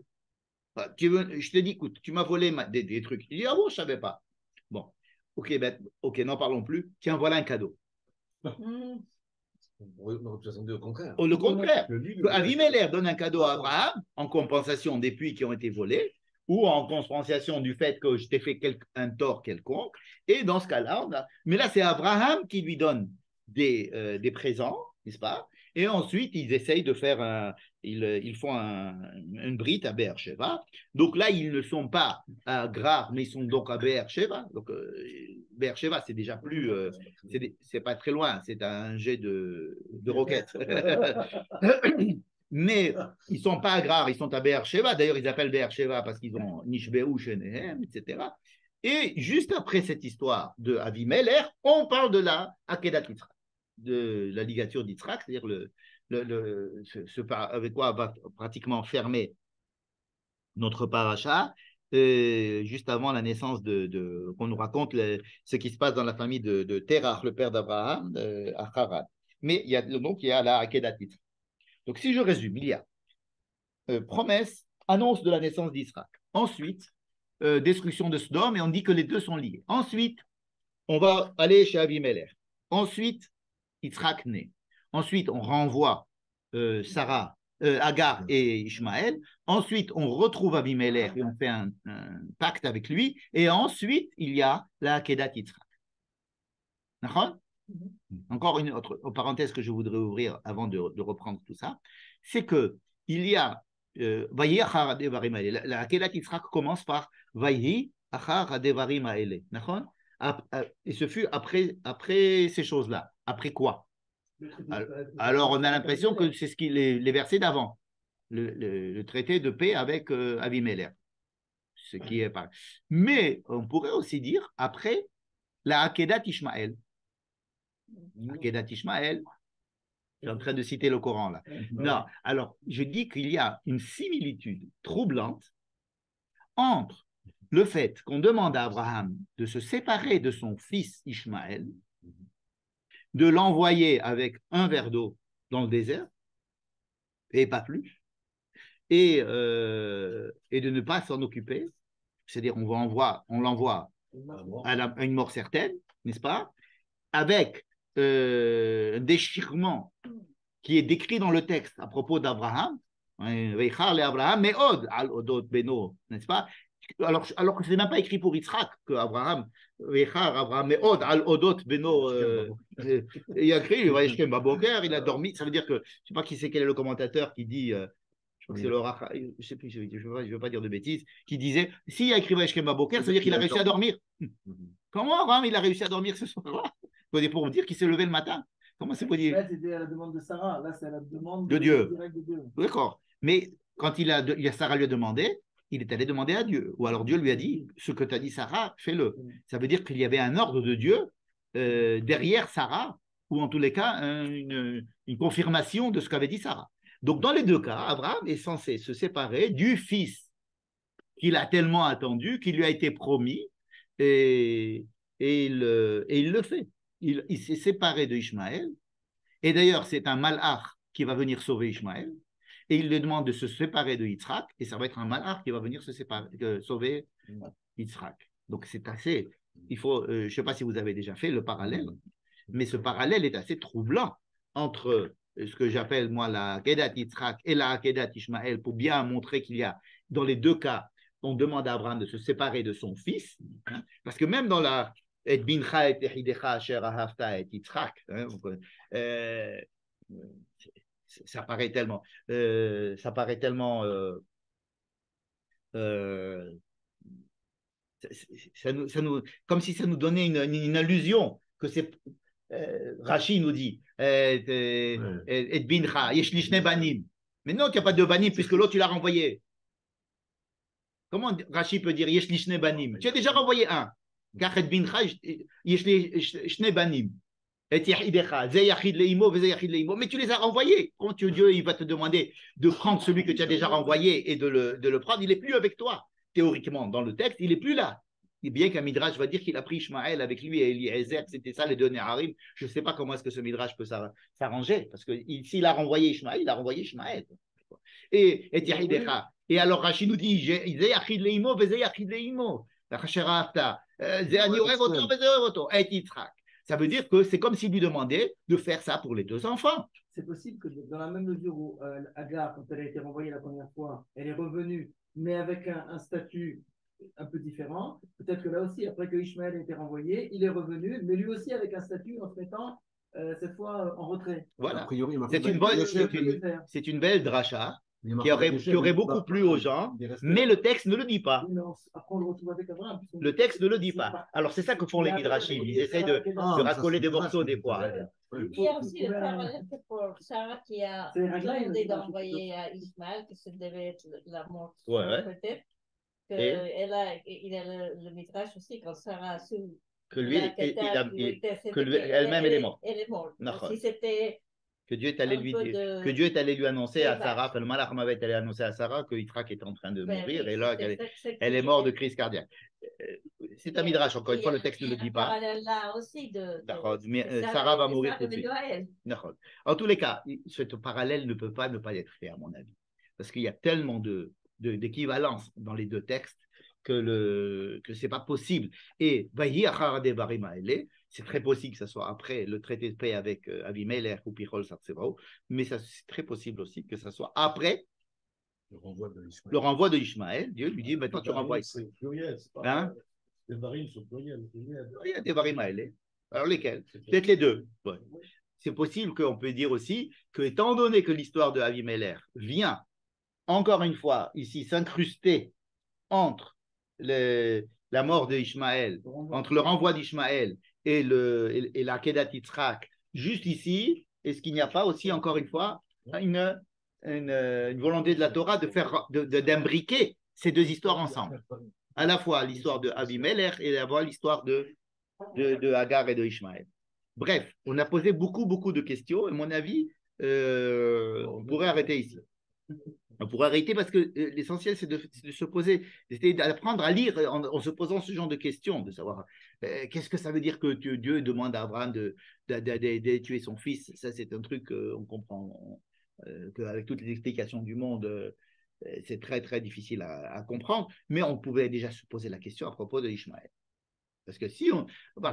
Je te dis, écoute, tu m'as volé des trucs. Il dit ah bon, je ne savais pas. Bon, ok, n'en parlons plus. Tiens, voilà un cadeau. On représente au contraire. Le contraire. Abimelech donne un cadeau à Abraham en compensation des puits qui ont été volés ou en compensation du fait que je t'ai fait un tort quelconque. Et dans ce cas-là, mais là, c'est Abraham qui lui donne des présents, n'est-ce pas? Et ensuite, ils essayent de faire ils font une brite à Beersheba. Donc là, ils ne sont pas à Grar, mais ils sont donc à Beersheba. Donc, Beersheba, c'est déjà plus. C'est pas très loin, c'est un jet de roquettes. Mais ils ne sont pas à Grar, ils sont à Beersheba. D'ailleurs, ils appellent Beersheba parce qu'ils ont Nishbeu, Shenehem, etc. Et juste après cette histoire de Abimelech, on parle de la Akedat Yitzhak, de la ligature d'Yitzhak, c'est-à-dire avec quoi on va pratiquement fermer notre paracha, juste avant la naissance qu'on nous raconte ce qui se passe dans la famille de Terach, le père d'Abraham, à Haran. Mais il y a la Akedat Yitzhak. Donc, si je résume, il y a promesse, annonce de la naissance d'Israël. Ensuite, destruction de Sodome, et on dit que les deux sont liés. Ensuite, on va aller chez Abimelech. Ensuite, Yitzhak naît. Ensuite, on renvoie Agar et Ishmaël. Ensuite, on retrouve Abimelech et on fait un pacte avec lui. Et ensuite, il y a la Akedat Yitzhak. D'accord ? Encore une autre parenthèse que je voudrais ouvrir avant de reprendre tout ça, c'est que il y a Vayi achar hadevarim haele. La Akedat Yitzhak commence par Vayi achar hadevarim haele. Et ce fut après ces choses-là. Après quoi? Alors on a l'impression que c'est les versets d'avant, le traité de paix avec Abimelech. Ce qui est pareil. Mais on pourrait aussi dire après la Akedat Ishmaël. Akedat Ishmaël, je suis en train de citer le Coran là. Non, alors je dis qu'il y a une similitude troublante entre le fait qu'on demande à Abraham de se séparer de son fils Ishmaël, de l'envoyer avec un verre d'eau dans le désert, et pas plus, et de ne pas s'en occuper, c'est-à-dire on l'envoie à une mort certaine, n'est-ce pas, avec un déchirement qui est décrit dans le texte à propos d'Abraham, n'est-ce pas? Alors que ce n'est même pas écrit pour Yitzhak que Abraham, il a écrit, il a dormi. Ça veut dire que, je ne sais pas qui c'est, quel est le commentateur qui dit, je crois que c'est le Racha, je ne sais plus, je ne veux pas dire de bêtises, qui disait, s'il a écrit Vaishkem Baboker, ça veut dire qu'il a réussi à dormir. Comment Abraham, il a réussi à dormir ce soir-là? Pour dire qu'il s'est levé le matin. Comment c'est pour dire? Là, c'était à la demande de Sarah. Là, c'est à la demande de Dieu. De Dieu. D'accord. Mais quand Sarah lui a demandé, il est allé demander à Dieu. Ou alors Dieu lui a dit, ce que tu as dit Sarah, fais-le. Ça veut dire qu'il y avait un ordre de Dieu derrière Sarah, ou en tous les cas, une confirmation de ce qu'avait dit Sarah. Donc, dans les deux cas, Abraham est censé se séparer du fils qu'il a tellement attendu, qui lui a été promis, et il le fait. Il s'est séparé de Ishmaël, et d'ailleurs, c'est un malach qui va venir sauver Ishmaël, et il lui demande de se séparer de Yitzhak, et ça va être un malach qui va venir sauver Yitzhak. Donc, c'est assez. Il faut, je ne sais pas si vous avez déjà fait le parallèle, mais ce parallèle est assez troublant entre ce que j'appelle, moi, la Akedat Yitzhak et la Akedat Ishmaël, pour bien montrer qu'il y a, dans les deux cas, on demande à Abraham de se séparer de son fils, hein, parce que même dans la et bincha et tehidecha asher ahavta et Yitzhak, ça paraît tellement, comme si ça nous donnait une allusion que c'est. Rashi nous dit et bincha yesh li shne banim, mais non, il n'y a pas de banim puisque l'autre tu l'as renvoyé. Comment Rashi peut dire yesh li shne banim? Tu as déjà renvoyé un. Car et bincha yesh li shne banim. Mais tu les as renvoyés. Quand Dieu il va te demander de prendre celui que tu as déjà renvoyé et de le prendre, il n'est plus avec toi. Théoriquement, dans le texte, il n'est plus là. Et bien qu'un Midrash va dire qu'il a pris Ishmaël avec lui et Eliezer, c'était ça les deux Neharim. Je ne sais pas comment est-ce que ce Midrash peut s'arranger, parce que s'il a renvoyé Ishmaël, il a renvoyé Ishmaël. Et alors Rachid nous dit ça veut dire que c'est comme s'il lui demandait de faire ça pour les deux enfants. C'est possible que dans la même mesure où Agar, quand elle a été renvoyée la première fois, elle est revenue, mais avec un statut un peu différent. Peut-être que là aussi, après que Ishmaël a été renvoyé, il est revenu, mais lui aussi avec un statut en se mettant cette fois en retrait. Voilà. C'est une belle dracha qui aurait beaucoup plu aux gens, mais le texte ne le dit pas. Après, on le retrouve avec Abraham. Le texte ne le dit pas. Alors, c'est ça que font les Midrashim. Ils essayent de racoler des morceaux des fois. Il y a aussi le parallèle pour Sarah qui a demandé d'envoyer à Ismaël, que ce devait être la mort peut-être. Il a le Midrash aussi, quand Sarah a su que elle-même elle est morte. Elle est morte. Si c'était que Dieu est allé lui annoncer à Sarah, que le malach m'avait allé annoncer à Sarah que Yitzhak était en train de mourir, et là elle est morte de crise cardiaque. C'est un midrash, encore une fois, le texte ne le dit pas. Là aussi mais Sarah va mourir tout de suite. En tous les cas, ce parallèle ne peut pas ne pas être fait, à mon avis, parce qu'il y a tellement d'équivalence dans les deux textes que c'est pas possible. Et c'est très possible que ce soit après le traité de paix avec Avimelech ou Pichol Sartsevao, mais c'est très possible aussi que ce soit après le renvoi de Ishmaël. Dieu lui dit maintenant tu renvoies. C'est pluriel, c'est pas. Hein? Les varim sont pluriels. Il y a des varim à aller. Alors lesquels? Peut-être les deux. Ouais. C'est possible qu'on peut dire aussi que, étant donné que l'histoire de Avimelech vient encore une fois ici s'incruster entre la mort d'Ishmaël, entre le renvoi d'Ishmaël et la Kedat Yitzhak, juste ici, est-ce qu'il n'y a pas aussi, encore une fois, une volonté de la Torah d'imbriquer ces deux histoires ensemble, à la fois l'histoire de Avimelech et à la fois l'histoire de Agar et de Ishmaël. Bref, on a posé beaucoup de questions, et à mon avis, on pourrait arrêter ici. On pourrait arrêter parce que l'essentiel, c'est de se poser, d'apprendre à lire en se posant ce genre de questions, de savoir qu'est-ce que ça veut dire que Dieu demande à Abraham de tuer son fils. Ça, c'est un truc qu'on comprend, qu'avec toutes les explications du monde, c'est très, très difficile à comprendre, mais on pouvait déjà se poser la question à propos de Ishmaël. Parce que si on.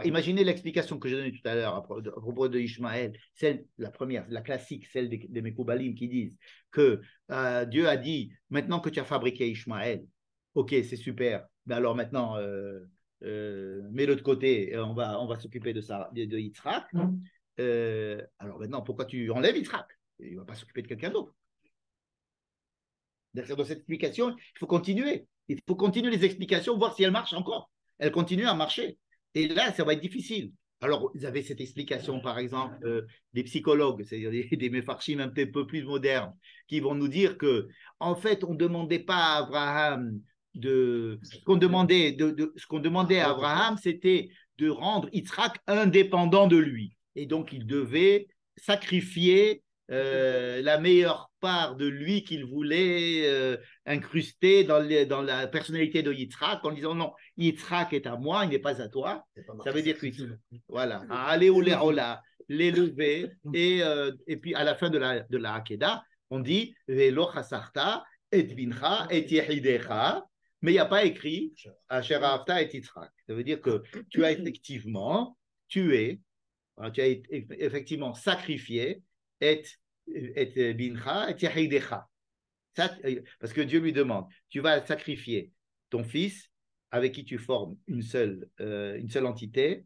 Imaginez l'explication que j'ai donnée tout à l'heure à propos de Ishmaël, celle, la première, la classique, celle des Mekoubalim qui disent que Dieu a dit maintenant que tu as fabriqué Ishmaël, ok, c'est super, mais alors maintenant, mets-le de côté, et on va s'occuper de Yitzhak. Alors maintenant, pourquoi tu enlèves Yitzhak? Il ne va pas s'occuper de quelqu'un d'autre. Dans cette explication, il faut continuer. Il faut continuer les explications, voir si elles marchent encore. Elles continuent à marcher. Et là, ça va être difficile. Alors, vous avez cette explication, par exemple, des psychologues, c'est-à-dire des méfarchim un petit peu plus modernes, qui vont nous dire que, en fait, on ne demandait pas à Abraham ce qu'on demandait à Abraham, c'était de rendre Yitzhak indépendant de lui. Et donc, il devait sacrifier la meilleure part de lui qu'il voulait incruster dans la personnalité de Yitzhak en disant non, Yitzhak est à moi, il n'est pas à toi. Ça veut dire que voilà, aller ou l'élever et puis à la fin de la Hakeda, on dit Velo chasarta et bincha et yehidecha, mais il n'y a pas écrit Asher ahavta et Yitzhak. Ça veut dire que tu as effectivement tué, tu as effectivement sacrifié et bincha et yahidecha. Parce que Dieu lui demande, tu vas sacrifier ton fils avec qui tu formes une seule entité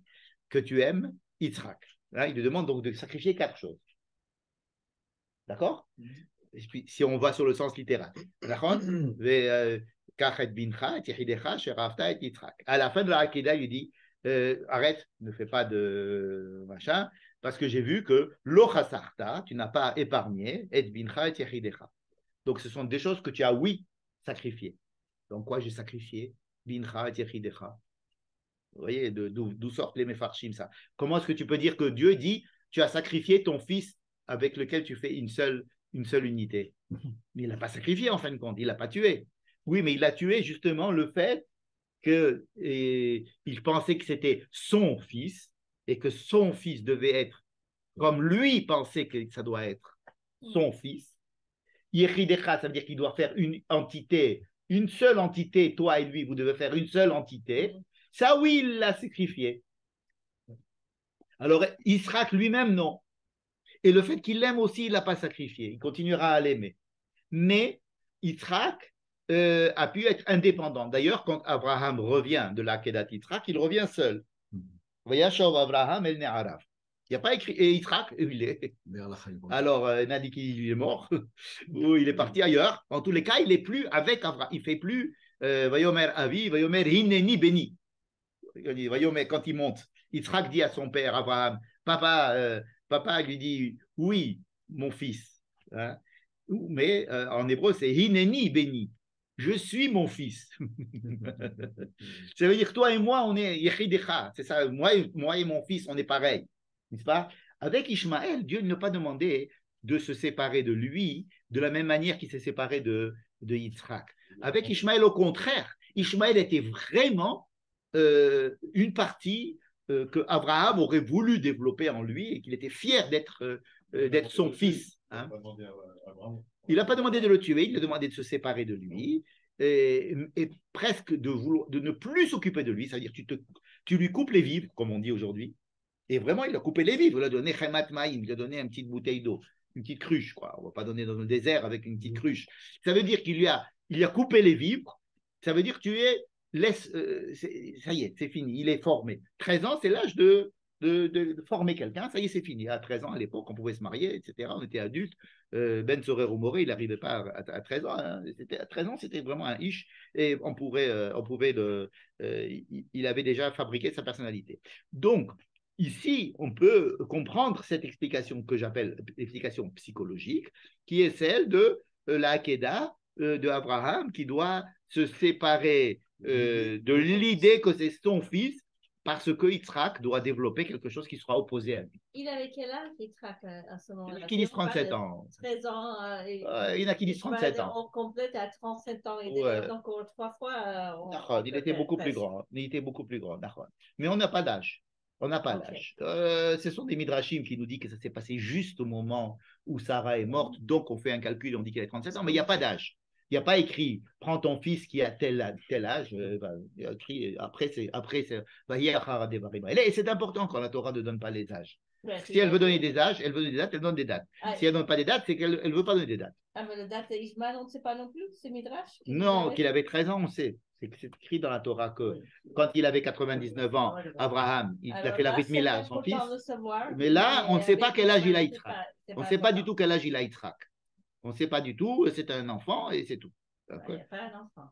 que tu aimes, Yitzhak. Là, il lui demande donc de sacrifier 4 choses. D'accord? Et puis, si on va sur le sens littéral. À la fin de la Hakeda, il dit arrête, ne fais pas de machin, parce que j'ai vu que lo chasarta, tu n'as pas épargné, et bincha et yahidecha. Donc, ce sont des choses que tu as, oui, sacrifiées. Donc, quoi j'ai sacrifié? Bincha et yahidecha. Vous voyez, d'où sortent les méfarchim, ça. Comment est-ce que tu peux dire que Dieu dit, tu as sacrifié ton fils avec lequel tu fais une seule unité? Mais il n'a pas sacrifié, en fin de compte, il ne l'a pas tué. Oui, mais il a tué justement le fait qu'il pensait que c'était son fils et que son fils devait être comme lui pensait que ça doit être son fils. Yechidecha, ça veut dire qu'il doit faire une entité, une seule entité, toi et lui, vous devez faire une seule entité. Ça, oui, il l'a sacrifié. Alors, Yitzhak lui-même, non. Et le fait qu'il l'aime aussi, il ne l'a pas sacrifié. Il continuera à l'aimer. Mais Yitzhak a pu être indépendant. D'ailleurs, quand Abraham revient de la Kedat Yitzhak, il revient seul. Vayashov Abraham el Ne'arav. Il n'y a pas écrit et Yitzhak, il est. Alors, il a dit qu'il est mort, ou il est parti ailleurs. En tous les cas, il n'est plus avec Abraham. Il ne fait plus Vayomer Avi, Vayomer Hineni Beni. Vayomer, quand il monte, Yitzhak dit à son père Abraham, papa lui dit, oui, mon fils. Hein? Mais en hébreu, c'est Hineni Beni. Je suis mon fils. Ça veut dire toi et moi, on est Yechidecha. C'est ça, moi et mon fils, on est pareil. N'est-ce pas? Avec Ishmaël, Dieu ne n'a pas demandé de se séparer de lui de la même manière qu'il s'est séparé de Yitzhak. Avec Ishmaël, au contraire, Ishmaël était vraiment une partie que Abraham aurait voulu développer en lui et qu'il était fier d'être son fils. Hein? Il n'a pas demandé de le tuer, il a demandé de se séparer de lui et presque de ne plus s'occuper de lui, c'est-à-dire tu lui coupes les vivres, comme on dit aujourd'hui. Et vraiment, il a coupé les vivres. Il a donné Chemat Maïm, il a donné une petite bouteille d'eau, une petite cruche, quoi. On ne va pas donner dans le désert avec une petite cruche. Ça veut dire qu'il a coupé les vivres. Ça veut dire que ça y est, c'est fini. Il est formé. 13 ans, c'est l'âge de former quelqu'un. Ça y est, c'est fini. À 13 ans, à l'époque, on pouvait se marier, etc. On était adultes. Ben Sorer ou Moré, il n'arrivait pas à 13 ans. Hein. À 13 ans, c'était vraiment un ish. Et il avait déjà fabriqué sa personnalité. Donc, ici, on peut comprendre cette explication que j'appelle l'explication psychologique, qui est celle de la Hakeda de Abraham, qui doit se séparer de l'idée que c'est son fils parce que Yitzhak doit développer quelque chose qui sera opposé à lui. Il avait quel âge, Yitzhak, à ce moment-là? Il y en a qui disent 37 ans. 13 ans. Il y en a qui disent 37 ans. On complète à 37 ans. Il Ouais. était encore 3 fois. Il était beaucoup plus grand. Il était beaucoup plus grand. Mais on n'a pas d'âge. On n'a pas l'âge. Ce sont des midrashim qui nous disent que ça s'est passé juste au moment où Sarah est morte. Donc, on fait un calcul et on dit qu'elle a 37 ans. Mais il n'y a pas d'âge. Il n'y a pas écrit « Prends ton fils qui a tel âge ». Il y a écrit après, c'est et c'est important quand la Torah ne donne pas les âges. Si elle veut donner des âges, elle veut donner des dates, elle donne des dates. Si elle ne donne pas des dates, c'est qu'elle ne veut pas donner des dates. Ah, mais la date d'Ishmael, on ne sait pas non plus, c'est Midrash? Non, qu'il avait 13 ans, on sait. C'est écrit dans la Torah que quand il avait 99 ans, Abraham, il a fait la Brit Mila à son fils. Mais là, on ne sait pas quel âge il a Yitzhak. On ne sait pas du tout quel âge il a Yitzhak. On ne sait pas du tout, c'est un enfant et c'est tout. Il n'y a pas un enfant.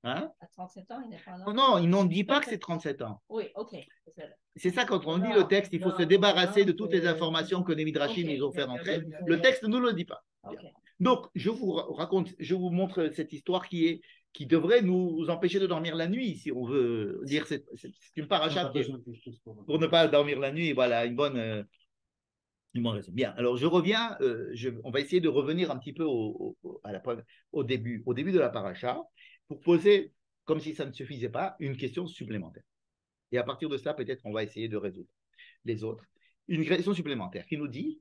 Hein? À 37 ans, il n'est pas un enfant. Non, ils n'ont dit pas que c'est 37 ans. Oui, ok. C'est ça, quand on lit le texte, il faut se débarrasser de toutes les informations que les Midrashim ils ont fait rentrer. Le texte ne nous le dit pas. Donc, je vous montre cette histoire qui devrait nous empêcher de dormir la nuit, si on veut dire. C'est une paracha pour ne pas dormir la nuit. Voilà, une bonne raison. Bien, alors je reviens, on va essayer de revenir un petit peu au début de la paracha pour poser, comme si ça ne suffisait pas, une question supplémentaire. Et à partir de ça, peut-être on va essayer de résoudre les autres. Une question supplémentaire qui nous dit,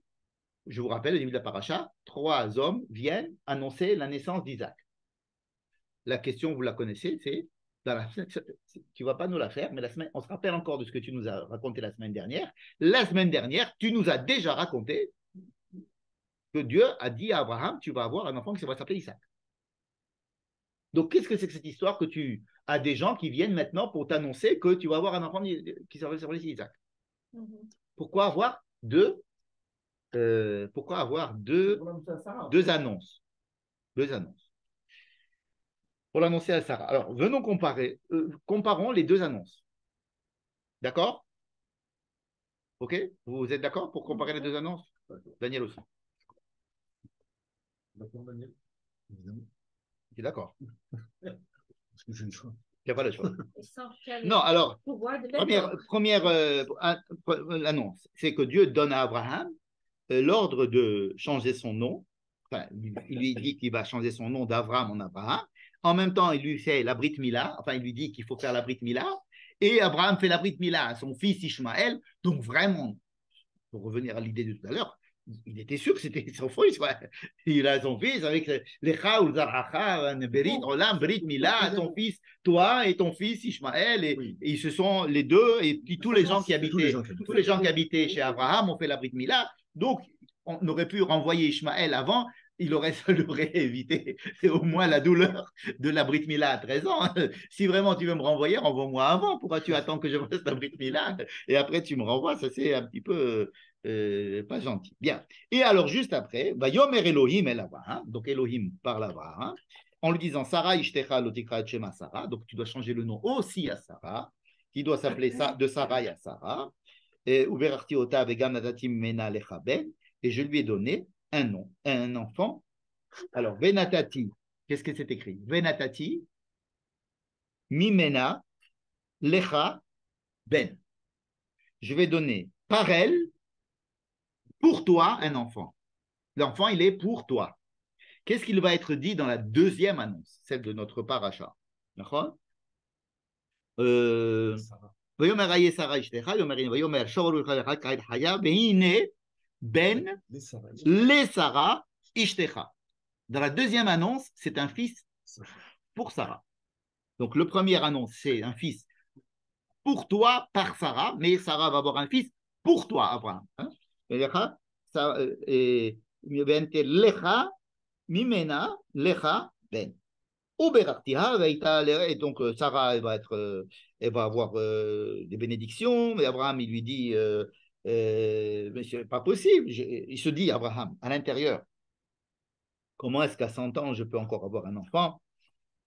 je vous rappelle, au début de la paracha, 3 hommes viennent annoncer la naissance d'Isaac. La question, vous la connaissez, c'est, tu ne vas pas nous la faire, mais on se rappelle encore de ce que tu nous as raconté la semaine dernière. La semaine dernière, tu nous as déjà raconté que Dieu a dit à Abraham, tu vas avoir un enfant qui va s'appeler Isaac. Donc, qu'est-ce que c'est que cette histoire que tu as des gens qui viennent maintenant pour t'annoncer que tu vas avoir un enfant qui s'appelle Isaac? Pourquoi avoir deux annonces? Deux annonces. Pour l'annoncer à Sarah. Alors, venons comparons les deux annonces. D'accord? Ok? Vous êtes d'accord pour comparer les deux annonces? Daniel aussi. D'accord, Daniel? Évidemment. Tu es d'accord? Parce que j'ai le choix. Il n'y a pas le choix. Non, alors, première annonce, c'est que Dieu donne à Abraham l'ordre de changer son nom. Enfin, il lui dit qu'il va changer son nom d'Abraham en Abraham. En même temps, il lui fait la Brit Mila. Enfin, il lui dit qu'il faut faire la Brit Mila. Et Abraham fait la Brit Mila à son fils Ishmaël. Donc, vraiment, pour revenir à l'idée de tout à l'heure, il était sûr que c'était son fils. Il a son fils avec Lecha ou Zaracha, Berit, Olam, Brit Mila, ton fils, toi et ton fils Ishmaël. Et ils se sont les deux, et puis tous les gens qui habitaient chez Abraham ont fait la Brit Mila. Donc, on aurait pu renvoyer Ishmaël avant. Ça l'aurait évité au moins la douleur de la Brit Mila à 13 ans. Si vraiment tu veux me renvoyer, renvoie-moi avant. Pourquoi tu attends que je fasse la Brit Mila et après tu me renvoies? Ça, c'est un petit peu pas gentil. Bien. Et alors, juste après, Yomer Elohim el Abraham, donc Elohim parle à Abraham, en lui disant Sarah Ishtecha Lotikra Shema Sarah, donc tu dois changer le nom aussi à Sarah, qui doit s'appeler de Sarah à Sarah, et Uberarti Ota Vegam Nadatim Mena Lecha Ben, et je lui ai donné un nom, un enfant. Alors, Venatati, qu'est-ce que c'est écrit? Venatati, Mimena, Lecha, Ben. Je vais donner par elle, pour toi, un enfant. L'enfant, il est pour toi. Qu'est-ce qu'il va être dit dans la deuxième annonce, celle de notre paracha? D'accord? Ben les Sarah Ishtecha. Dans la deuxième annonce, c'est un fils pour Sarah. Donc, le premier annonce, c'est un fils pour toi par Sarah, mais Sarah va avoir un fils pour toi, Abraham. Lecha, Mimena, Lecha, Ben. Et donc, Sarah, elle va avoir des bénédictions, mais Abraham, il lui dit mais c'est pas possible. Il se dit, Abraham, à l'intérieur, comment est-ce qu'à 100 ans, je peux encore avoir un enfant?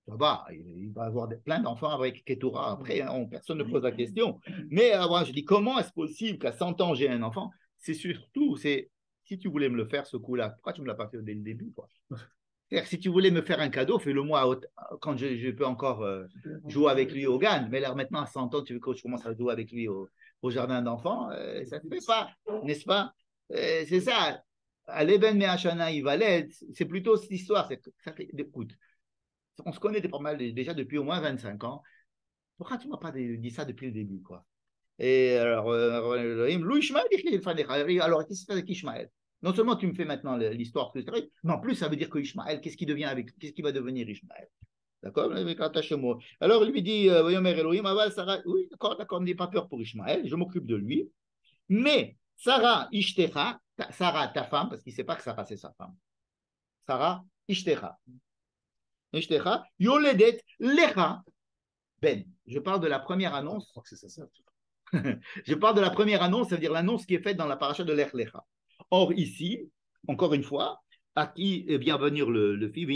Ça va, il va avoir plein d'enfants avec Ketura. Après, personne ne pose la question. Mais Abraham, je dis, comment est-ce possible qu'à 100 ans, j'ai un enfant? C'est surtout, si tu voulais me le faire, ce coup-là, pourquoi tu ne me l'as pas fait dès le début, quoi? C'est-à-dire, si tu voulais me faire un cadeau, fais-le-moi quand je peux encore jouer avec lui au GAN. Mais là, maintenant, à 100 ans, tu veux que je commence à jouer avec lui au jardin d'enfants, ça ne se fait pas, n'est-ce pas? C'est ça. À l'Eben Me'achana Ivaled, c'est plutôt cette histoire. Écoute, on se connaît pas mal déjà depuis au moins 25 ans. Pourquoi tu ne m'as pas dit ça depuis le début, quoi? Et alors, Louis Ishmael, alors, qu'est-ce qui se passe avec Ishmael? Non seulement tu me fais maintenant l'histoire, mais en plus, ça veut dire que Ishmael, qu'est-ce qui va devenir Ishmael? D'accord? Alors, il lui dit, oui, d'accord, n'aie pas peur pour Ishmael, je m'occupe de lui. Mais Sarah, Ishtecha, Sarah, ta femme, parce qu'il ne sait pas que Sarah, c'est sa femme. Sarah, Ishtecha. Ishtecha, Yoledet, Lecha, Ben. Je parle de la première annonce. Je crois que c'est ça. Je parle de la première annonce, c'est-à-dire l'annonce qui est faite dans la paracha de l'Ech Lecha. Or, ici, encore une fois, à qui vient venir le fils,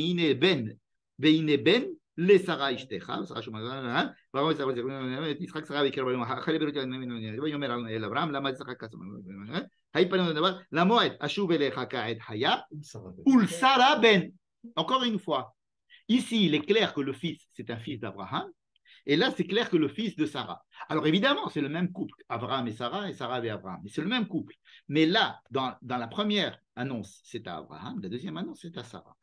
Veine Ben, les Sarah Ishtecha, Sarah Shumazan, Yitzhak Sarah Vikir, Abraham, Lama Yitzhak Kasam, la Moed, Ashuv Elecha Kaed Haya, Ul Sarah Ben. Encore une fois, ici, il est clair que le fils, c'est un fils d'Abraham. Et là, c'est clair que le fils de Sarah. Alors évidemment, c'est le même couple, Abraham et Sarah et Abraham. C'est le même couple. Mais là, dans la première annonce, c'est à Abraham. La deuxième annonce, c'est à Sarah.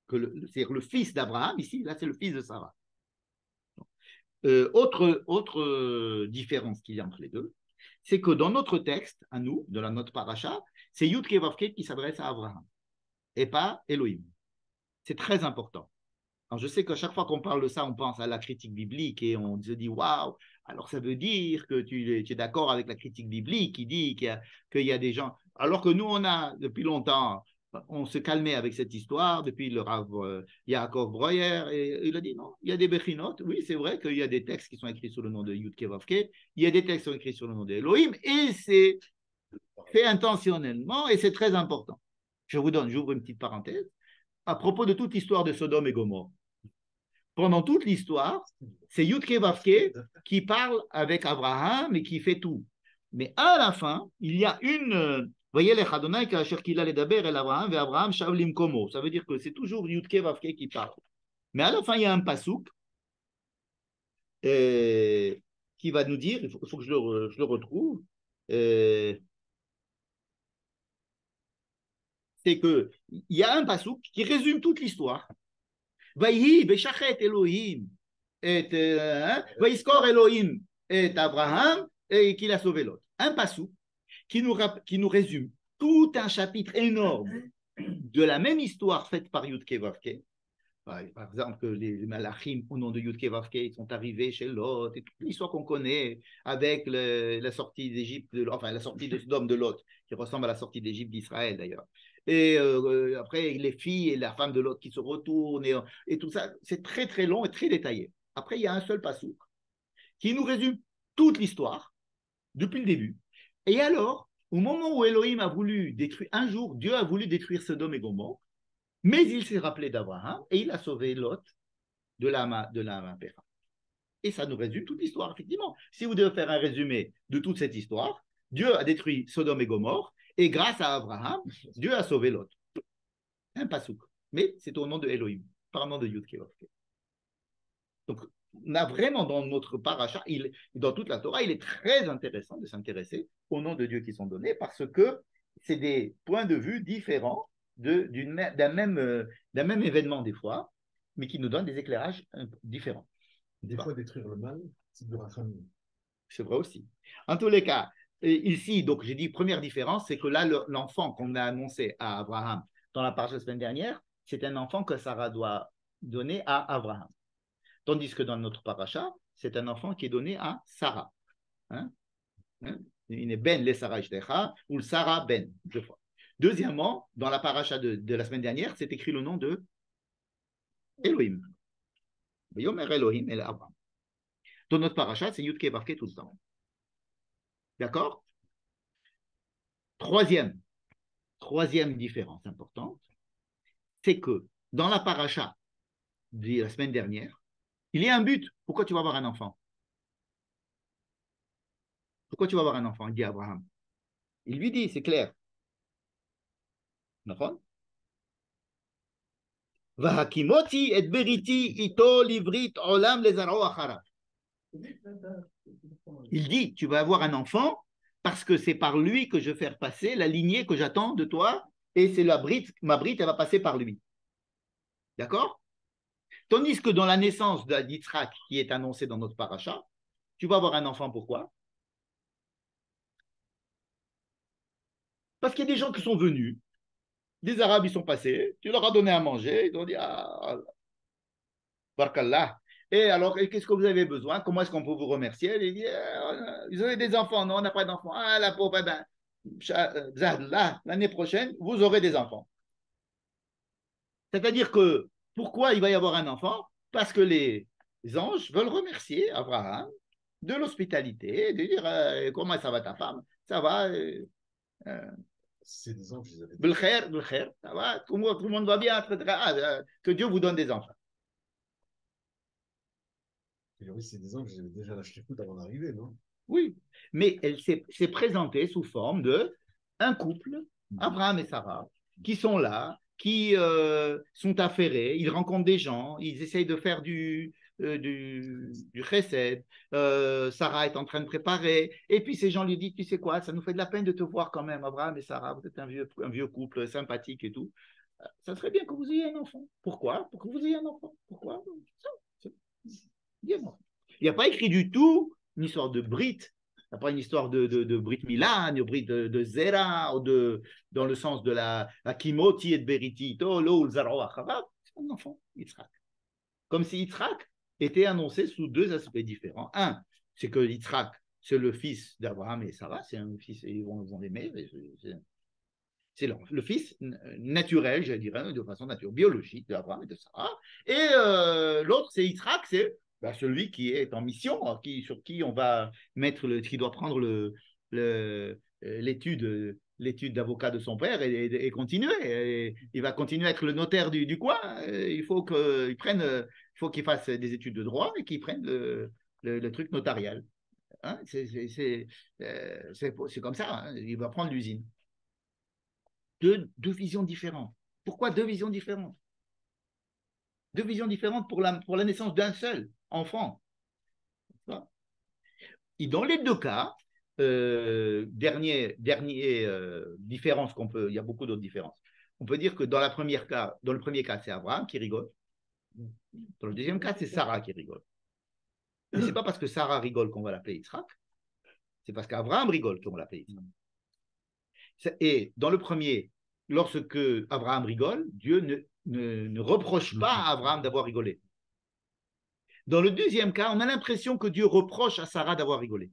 C'est-à-dire le fils d'Abraham, ici, là, c'est le fils de Sarah. Autre différence qu'il y a entre les deux, c'est que dans notre texte, à nous, de notre paracha, c'est Yud Kei Vav Kei qui s'adresse à Abraham et pas Elohim. C'est très important. Alors, je sais qu'à chaque fois qu'on parle de ça, on pense à la critique biblique et on se dit waouh, alors ça veut dire que tu es d'accord avec la critique biblique qui dit qu'il y a des gens. Alors que nous, on a depuis longtemps, on se calmait avec cette histoire depuis le Rav Yaakov Breuer et il a dit non, il y a des Bechinot. Oui, c'est vrai qu'il y a des textes qui sont écrits sous le nom de Yud Kei Vav Kei, il y a des textes qui sont écrits sous le nom d'Elohim et c'est fait intentionnellement et c'est très important. J'ouvre une petite parenthèse à propos de toute l'histoire de Sodome et Gomorrhe. Pendant toute l'histoire, c'est Yud Kei Vav Kei qui parle avec Abraham et qui fait tout. Mais à la fin, il y a une. Voyez les Chadonai Kasher Kila Ledaber El Abraham et Abraham Shavlim Komo. Ça veut dire que c'est toujours Yud Kei Vav Kei qui parle. Mais à la fin, il y a un pasouk qui va nous dire, il faut que je le retrouve, c'est qu'il y a un pasouk qui résume toute l'histoire. Vaïhi Beshachet Elohim et Vaïskor Elohim et Abraham et qu'il a sauvé l'autre. Un pasouk qui nous résume tout un chapitre énorme de la même histoire faite par Yud Kei Vav Kei. Par exemple, que les Malachim, au nom de Yud Kei Vav Kei, sont arrivés chez Lot, et toute l'histoire qu'on connaît avec la sortie d'Égypte, enfin la sortie de Sodome de Lot, qui ressemble à la sortie d'Égypte d'Israël d'ailleurs. Et après, les filles et la femme de Lot qui se retournent, et tout ça, c'est très très long et très détaillé. Après, il y a un seul passouk qui nous résume toute l'histoire, depuis le début. Et alors, au moment où Elohim a voulu détruire, un jour, Dieu a voulu détruire Sodome et Gomorrhe, mais il s'est rappelé d'Abraham et il a sauvé Lot de la main péra. Et ça nous résume toute l'histoire, effectivement. Si vous devez faire un résumé de toute cette histoire, Dieu a détruit Sodome et Gomorrhe et grâce à Abraham, Dieu a sauvé Lot. Un pasouk. Mais c'est au nom de Elohim, par le nom de Yud Kei Vav Kei. Donc, on a vraiment dans notre paracha, dans toute la Torah, il est très intéressant de s'intéresser aux noms de Dieu qui sont donnés parce que c'est des points de vue différents d'un même événement des fois, mais qui nous donnent des éclairages différents. Des fois, détruire le mal, c'est du rachamim. C'est vrai aussi. En tous les cas, ici, donc j'ai dit première différence, c'est que là, l'enfant qu'on a annoncé à Abraham dans la paracha de la semaine dernière, c'est un enfant que Sarah doit donner à Abraham. Tandis que dans notre paracha, c'est un enfant qui est donné à Sarah. Il est Ben le Sarah Ishtecha ou le Sarah Ben, deux fois. Deuxièmement, dans la paracha de la semaine dernière, c'est écrit le nom de Elohim. Yomer Elohim El Abraham. Dans notre paracha, c'est Yud Kei Vav Kei tout le temps. D'accord? Troisième différence importante, c'est que dans la paracha de la semaine dernière, il y a un but. Pourquoi tu vas avoir un enfant? Pourquoi tu vas avoir un enfant? Il dit à Abraham. Il lui dit, c'est clair. D'accord? Vahakimoti et beriti ito livrit olam lezaro achara. Il dit, tu vas avoir un enfant parce que c'est par lui que je vais faire passer la lignée que j'attends de toi et c'est ma brite, elle va passer par lui. D'accord? Tandis que dans la naissance d'Yitzhak qui est annoncée dans notre paracha, tu vas avoir un enfant, pourquoi? Parce qu'il y a des gens qui sont venus, des Arabes, ils sont passés, tu leur as donné à manger, ils ont dit, ah, Barkallah. Et alors, qu'est-ce que vous avez besoin? Comment est-ce qu'on peut vous remercier? Il dit, vous avez des enfants, non, on n'a pas d'enfants. Ah, la pauvre, ben, l'année prochaine, vous aurez des enfants. C'est-à-dire que, pourquoi il va y avoir un enfant? Parce que les anges veulent remercier Abraham de l'hospitalité, de dire, comment ça va ta femme? Ça va? C'est des anges, ils avaient Belkhair, ça va? Tout le monde va bien, etc. Que Dieu vous donne des enfants. oui, c'est des anges, ils avaient déjà lâché le coup avant d'arriver, non? Oui, mais elle s'est présentée sous forme de un couple, Abraham et Sarah, qui sont là, qui sont affairés, ils rencontrent des gens, ils essayent de faire du chesed. Sarah est en train de préparer, et puis ces gens lui disent, tu sais quoi, ça nous fait de la peine de te voir quand même, Abraham et Sarah, vous êtes un vieux couple sympathique et tout. Ça serait bien que vous ayez un enfant. Pourquoi? Pour que vous ayez un enfant. Pourquoi? Il n'y a pas écrit du tout une histoire de Brit. Il n'y a pas une histoire de Brit Milan, de Brit de Zera, dans le sens de la Kimoti et de Beriti, lo Zaro Achava. C'est un enfant, Yitzhak. Comme si Yitzhak était annoncé sous deux aspects différents. Un, c'est que Yitzhak, c'est le fils d'Abraham et Sarah, c'est un fils, ils vont l'aimer, c'est le fils naturel, je dirais, de façon naturelle, biologique d'Abraham et de Sarah. Et l'autre, c'est Yitzhak, c'est celui qui est en mission, sur qui on va mettre qui doit prendre l'étude d'avocat de son père et continuer. Et il va continuer à être le notaire du coin. Il faut qu'il fasse des études de droit et qu'il prenne le truc notarial. Hein, c'est comme ça, hein, il va prendre l'usine. Deux visions différentes. Pourquoi deux visions différentes? Deux visions différentes pour la naissance d'un seul enfant. Et dans les deux cas, dernière différence qu'on peut, il y a beaucoup d'autres différences. On peut dire que dans le premier cas, c'est Abraham qui rigole. Dans le deuxième cas, c'est Sarah qui rigole. Mais ce n'est pas parce que Sarah rigole qu'on va l'appeler Yitzhak, c'est parce qu'Abraham rigole qu'on va l'appeler Yitzhak. Et dans le premier, lorsque Abraham rigole, Dieu ne reproche pas à Abraham d'avoir rigolé. Dans le deuxième cas, on a l'impression que Dieu reproche à Sarah d'avoir rigolé.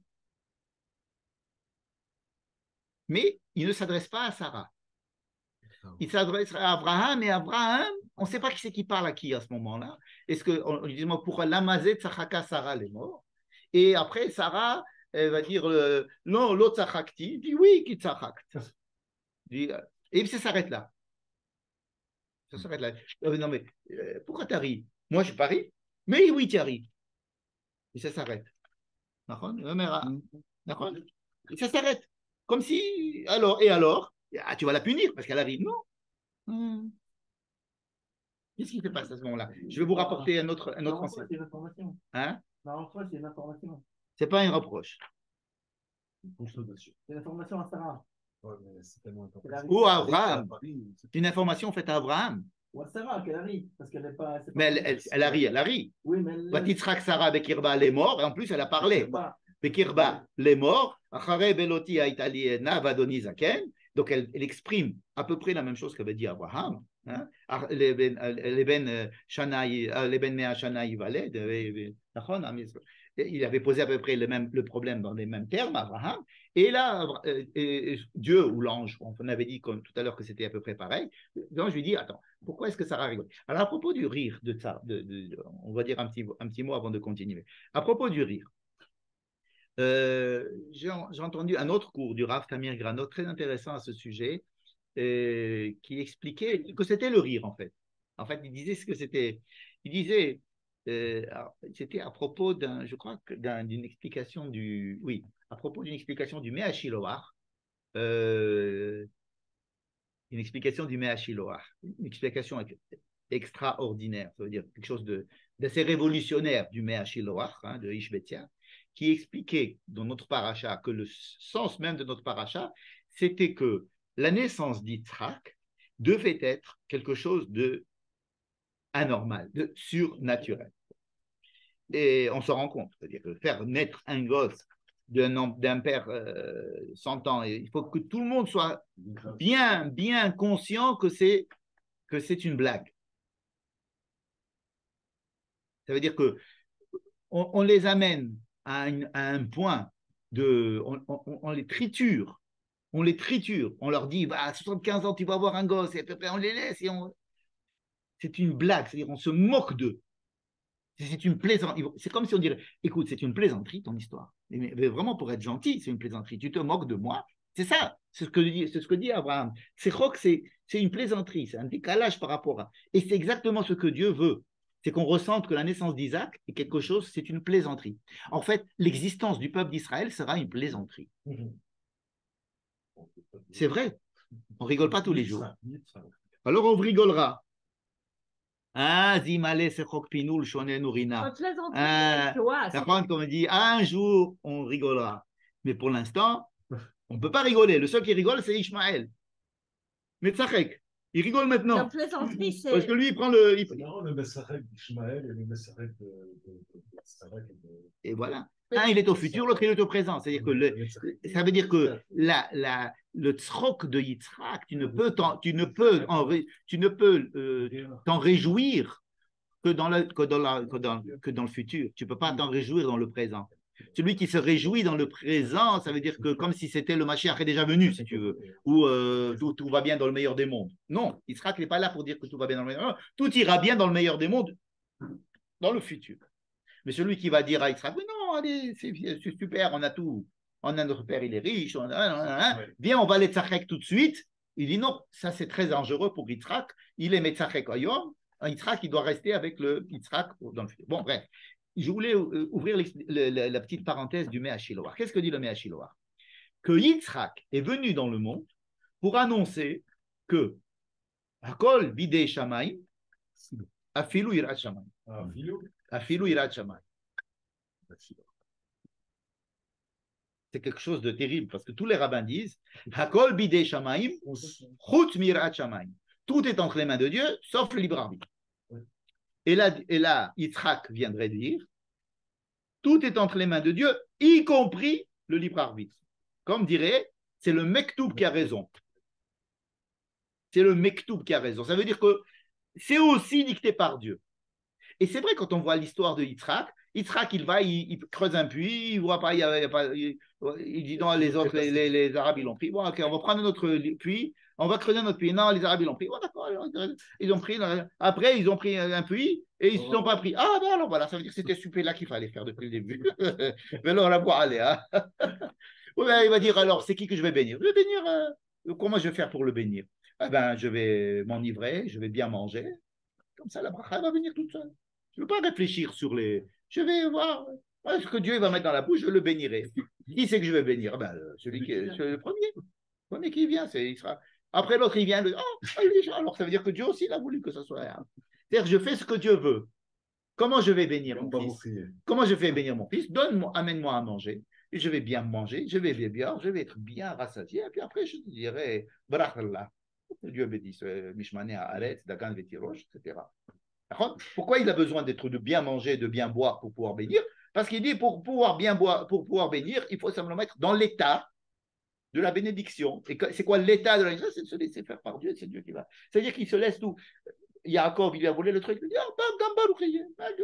Mais il ne s'adresse pas à Sarah. Il s'adresse à Abraham, et Abraham, on ne sait pas qui c'est qui parle à qui à ce moment-là. Est-ce qu'on dit pour l'amazet tzachaka Sarah les morts? Et après, Sarah, elle va dire non, l'autre tzachakti. Il dit oui, qui tzachakt. Et ça s'arrête là. Ça s'arrête là. Non, mais pourquoi tu ris? Moi, je parie. Mais oui, tu ris. Et ça s'arrête. D'accord? Ça s'arrête. Comme si, alors, tu vas la punir parce qu'elle arrive. Non. Qu'est-ce qui se passe à ce moment-là? Je vais vous rapporter un autre conseil. C'est une information. Hein? C'est une information. C'est pas un reproche. C'est une information à Sarah. Ouais, mais c'est tellement important. Ou à Abraham. Une information faite à Abraham. Ou à Sarah, qu'elle arrive. Parce qu'elle n'est pas. Mais elle a ri. Oui, mais elle. Batitzrak Sarah Bekirba, elle est morte, et en plus, elle a parlé. Bekirba, les morts. Achare Beloti Aitali Navadoni Zaken. Donc, elle exprime à peu près la même chose qu'avait dit Abraham. Hein? Les ben Mea Shana Yivaled. Il avait posé à peu près le problème dans les mêmes termes, Abraham. Et là, Dieu ou l'ange, on avait dit comme tout à l'heure que c'était à peu près pareil. L'ange lui dit, attends, pourquoi est-ce que Sarah rigole? Alors, à propos du rire, on va dire un petit mot avant de continuer. À propos du rire, j'ai entendu un autre cours du Rav Tamir Granot, très intéressant à ce sujet, qui expliquait que c'était le rire, en fait. En fait, il disait ce que c'était. Il disait, c'était à propos d'une explication à propos d'une explication du Mea Shiloach, une explication du Mea Shiloach, une explication extraordinaire, ça veut dire quelque chose d'assez révolutionnaire du Mea Shiloach, de Ishbetia, qui expliquait dans notre paracha que le sens même de notre paracha, c'était que la naissance d'Yitzhak devait être quelque chose de anormal, de surnaturel. Et on se rend compte, c'est-à-dire que faire naître un gosse d'un père 100 ans, il faut que tout le monde soit bien conscient que c'est une blague. Ça veut dire que on les amène à un point on les triture, on leur dit à 75 ans tu vas avoir un gosse, et après on les laisse c'est une blague, c'est-à-dire on se moque d'eux. C'est une plaisanterie. C'est comme si on dirait, écoute, c'est une plaisanterie ton histoire. Mais vraiment pour être gentil, c'est une plaisanterie. Tu te moques de moi. C'est ça. C'est ce que dit Abraham. C'est une plaisanterie. C'est un décalage par rapport à. Et c'est exactement ce que Dieu veut. C'est qu'on ressente que la naissance d'Isaac est quelque chose. C'est une plaisanterie. En fait, l'existence du peuple d'Israël sera une plaisanterie. C'est vrai. On rigole pas tous les jours. Alors on rigolera. Zimale Sechok Pinoul Shonen Urina. Comme on dit, un jour on rigolera. Mais pour l'instant, on ne peut pas rigoler. Le seul qui rigole, c'est Ishmaël. Mais Tzachek, il rigole maintenant. Parce que lui, il prend le. Non, le Messarek d'Ishmaël et le Messarek de Tzachek. Et voilà. Un, il est au futur, l'autre, il est au présent. C'est-à-dire que ça veut dire que le tzrok de Yitzhak, tu ne peux t'en réjouir que dans le futur. Tu ne peux pas t'en réjouir dans le présent. Celui qui se réjouit dans le présent, ça veut dire que comme si c'était le Mashiach est déjà venu, si tu veux, ou tout va bien dans le meilleur des mondes. Non, Yitzhak n'est pas là pour dire que tout va bien dans le meilleur des mondes. Tout ira bien dans le meilleur des mondes dans le futur. Mais celui qui va dire à Yitzhak, mais non, allez, c'est super, on a tout. On a notre père, il est riche. Viens, on va aller Tzachek tout de suite. Il dit non, ça c'est très dangereux pour Yitzhak. Il est Metzachek Ayom. Yitzhak, il doit rester avec le Yitzhak dans le futur. Bon, bref. Je voulais ouvrir la petite parenthèse du Mea Shiloach. Qu'est-ce que dit le Mea Shiloach? Que Yitzhak est venu dans le monde pour annoncer que Hakol Bidei Shamayim, Afilu Yirat Shamayim. Afilu Yirat Shamayim. C'est quelque chose de terrible parce que tous les rabbins disent Hakol Bidei Shamayim, Chutz Mirat Shamayim. Tout est entre les mains de Dieu, sauf le libre arbitre. Et là, Yitzhak viendrait dire tout est entre les mains de Dieu, y compris le libre arbitre. Comme dirait, c'est le Mektoub qui a raison. C'est le Mektoub qui a raison. Ça veut dire que c'est aussi dicté par Dieu. Et c'est vrai, quand on voit l'histoire de Yitzhak, il creuse un puits, il voit pas, il dit non, les autres, les Arabes, ils l'ont pris. Bon, ok, on va prendre notre puits, on va creuser notre puits. Non, les Arabes, ils l'ont pris. Bon, d'accord, ils ont pris. Après, ils ont pris un puits et ils ne se sont pas pris. Ah, ben alors voilà, ça veut dire que c'était ce puits-là qu'il fallait faire depuis le début. Mais alors, on va voir aller. Hein. Ouais, il va dire alors, c'est qui que je vais bénir? Je vais bénir. Comment je vais faire pour le bénir? Eh ben, je vais m'enivrer, je vais bien manger. Comme ça, la bracha va venir toute seule. Je ne veux pas réfléchir sur les. Je vais voir ce que Dieu va mettre dans la bouche, je le bénirai. Qui c'est que je vais bénir? Ben, celui qui est le premier qui vient, il sera. Après l'autre, il vient. Alors ça veut dire que Dieu aussi il a voulu que ça soit. C'est-à-dire, je fais ce que Dieu veut. Comment je vais bénir mon fils? Comment je fais bénir mon fils? Amène-moi à manger. Et je vais bien manger, je vais bien, je vais être bien rassasié. Et puis après, je te dirai, Barachallah. Dieu bénisse, Mishmané à Aretz, Dagan Vetirosh, etc. Pourquoi il a besoin de bien manger, de bien boire pour pouvoir bénir? Parce qu'il dit pour pouvoir bien boire, pour pouvoir bénir, il faut simplement mettre dans l'état de la bénédiction. Et c'est quoi l'état de la bénédiction? C'est de se laisser faire par Dieu, c'est Dieu qui va. C'est-à-dire qu'il se laisse tout. Yaakov, il lui a volé le truc, il dit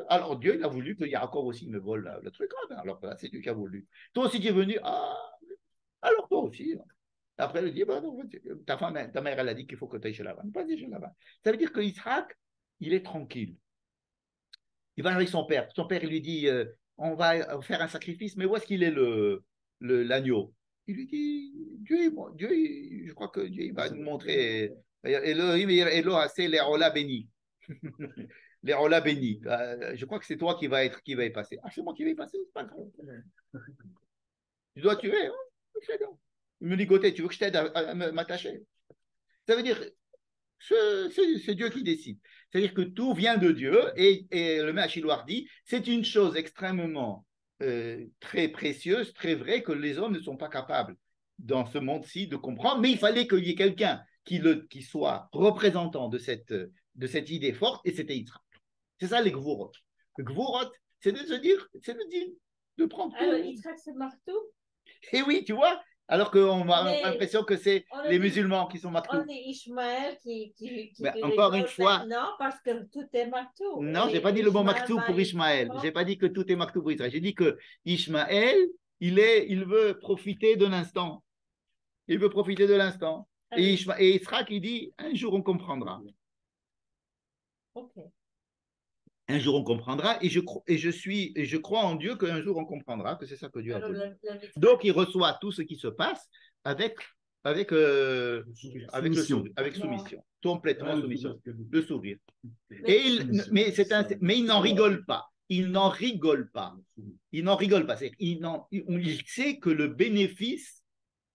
alors Dieu, il a voulu que Yaakov aussi me vole le truc. Alors là, c'est Dieu qui a voulu. Toi aussi, tu es venu, alors toi aussi. Après, il dit, non, ta mère, elle a dit qu'il faut que tu ailles chez Laban. Pas chez Laban. Ça veut dire que Yitzhak, il est tranquille. Il va avec son père. Son père, il lui dit, on va faire un sacrifice, mais où est-ce qu'il est l'agneau? Il lui dit, Dieu, je crois que Dieu il va nous montrer. Elohim, c'est les rolas bénis. Les rolas bénis. Je crois que c'est toi qui va y passer. Ah, c'est moi qui vais y passer, c'est pas grave. Tu dois tuer, hein? Il me dit, Gauthier, tu veux que je t'aide à m'attacher? Ça veut dire, c'est Dieu qui décide. C'est-à-dire que tout vient de Dieu et le Machiloir dit c'est une chose extrêmement très précieuse, très vraie que les hommes ne sont pas capables dans ce monde-ci de comprendre, mais il fallait qu'il y ait quelqu'un qui soit représentant de cette idée forte et c'était Yitzhak. C'est ça les Gvorot. Le Gvorot, c'est de se dire, de prendre tout. Alors Yitzhak c'est Martou. Et oui, tu vois, alors qu'on a l'impression que c'est les musulmans qui sont Maktou. On dit Ishmaël qui encore une fois. Non, parce que tout est Maktou. Non, je n'ai pas dit le mot Maktou pour Ishmaël. Je n'ai pas dit que tout est Maktou pour Israël. J'ai dit que Ishmaël, il veut profiter de l'instant. Il veut profiter de l'instant. Et Israël, il dit, un jour on comprendra. Ok. Un jour on comprendra et je crois en Dieu qu'un jour on comprendra que c'est ça que Dieu a voulu. Donc il reçoit tout ce qui se passe avec soumission, complètement soumission, le sourire. Mais il n'en rigole pas. Il n'en rigole pas. Il n'en rigole pas. Il sait que le bénéfice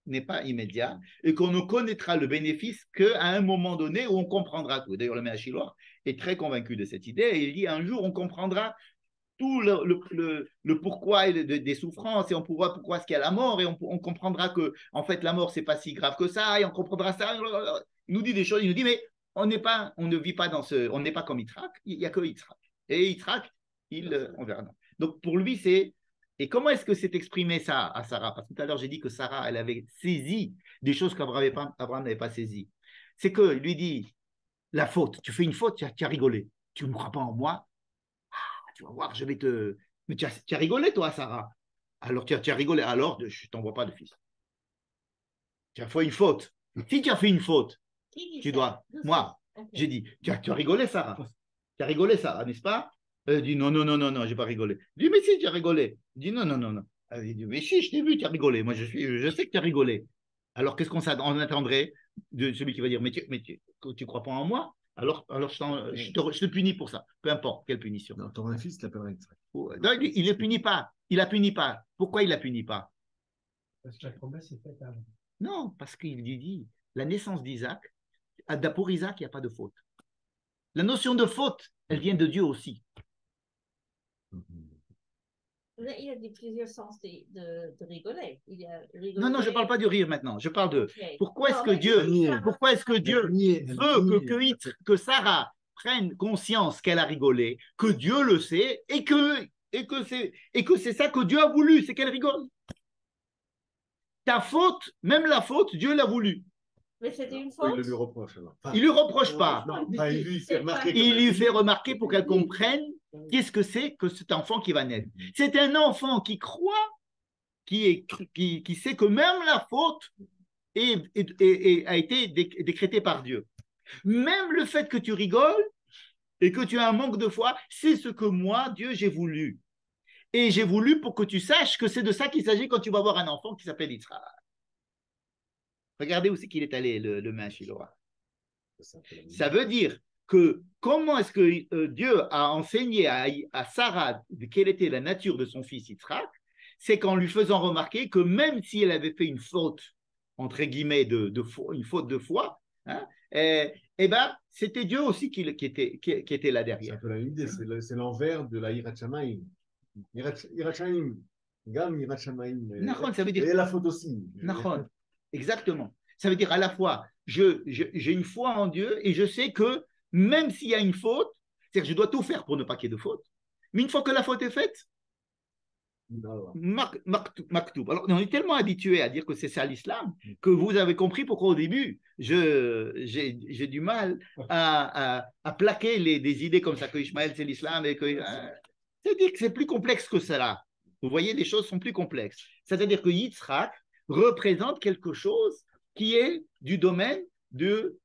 n'est pas immédiat et qu'on ne connaîtra le bénéfice qu'à un moment donné où on comprendra tout. D'ailleurs, le Méachiloir est très convaincu de cette idée et il dit un jour on comprendra tout le pourquoi des souffrances et on pourra pourquoi est-ce qu'il y a la mort et on comprendra que en fait la mort c'est pas si grave que ça et on comprendra ça. Il nous dit des choses, il nous dit mais on ne vit pas on n'est pas comme Yitzhak, il n'y a que Yitzhak. Et Yitzhak, on verra. Donc pour lui c'est. Et comment est-ce que c'est exprimé ça à Sarah? Parce que tout à l'heure, j'ai dit que Sarah, elle avait saisi des choses qu'Abraham n'avait pas saisies. C'est qu'il lui dit, la faute, tu fais une faute, tu as rigolé. Tu ne me crois pas en moi? Tu vas voir, je vais te... Mais tu as rigolé, toi, Sarah. Alors, tu as rigolé. Alors, je ne t'envoie pas de fils. Tu as fait une faute. Si tu as fait une faute, tu dois... Moi, j'ai dit, tu as rigolé, Sarah. Tu as rigolé, Sarah, n'est-ce pas? Elle dit non, je n'ai pas rigolé. Je dis mais si, tu as rigolé. Je dis non. Elle dit mais si, je t'ai vu, tu as rigolé. Moi, je sais que tu as rigolé. Alors, qu'est-ce qu'on attendrait de celui qui va dire mais tu crois pas en moi? Alors je te punis pour ça. Peu importe, quelle punition. Non, ton fils l'appellerait. Non, il ne le punit pas. Il ne la punit pas. Pourquoi il ne la punit pas? Parce que la promesse est faite avant. Non, parce qu'il lui dit la naissance d'Isaac, pour Isaac, il n'y a pas de faute. La notion de faute, elle vient de Dieu aussi. Il y a plusieurs sens de rigoler. Non, je ne parle pas du rire maintenant. Je parle de pourquoi est-ce que Dieu veut que Sarah prenne conscience qu'elle a rigolé, que Dieu le sait et que c'est ça que Dieu a voulu, c'est qu'elle rigole. Ta faute, même la faute, Dieu l'a voulu. Mais c'était une faute. Il le lui reproche. Il ne lui reproche pas. Il lui fait remarquer pour qu'elle comprenne qu'est-ce que c'est que cet enfant qui va naître. C'est un enfant qui croit, qui sait que même la faute a été décrétée par Dieu. Même le fait que tu rigoles et que tu as un manque de foi, c'est ce que moi, Dieu, j'ai voulu. Et j'ai voulu pour que tu saches que c'est de ça qu'il s'agit quand tu vas avoir un enfant qui s'appelle Israël. Regardez où c'est qu'il est allé, le Machiloa. Ça veut dire que comment est-ce que Dieu a enseigné à Sarah quelle était la nature de son fils Yitzhak, c'est qu'en lui faisant remarquer que même si elle avait fait une faute, entre guillemets, une faute de foi, hein, c'était Dieu aussi qui était là derrière. C'est un peu la idée, c'est l'envers de la Yirat Shamayim. Yirat Shamayim, Gam Yirat Shamayim. Ça veut dire... Et la faute aussi. Exactement. Ça veut dire à la fois, j'ai une foi en Dieu et je sais que même s'il y a une faute, c'est-à-dire que je dois tout faire pour ne pas qu'il y ait de faute. Mais une fois que la faute est faite, maktoub. Alors, on est tellement habitué à dire que c'est ça l'islam que vous avez compris pourquoi au début, j'ai du mal à plaquer des idées comme ça, que Ishmaël c'est l'islam et que... c'est-à-dire que c'est plus complexe que cela. Vous voyez, les choses sont plus complexes. C'est-à-dire que Yitzhak représente quelque chose qui est du domaine de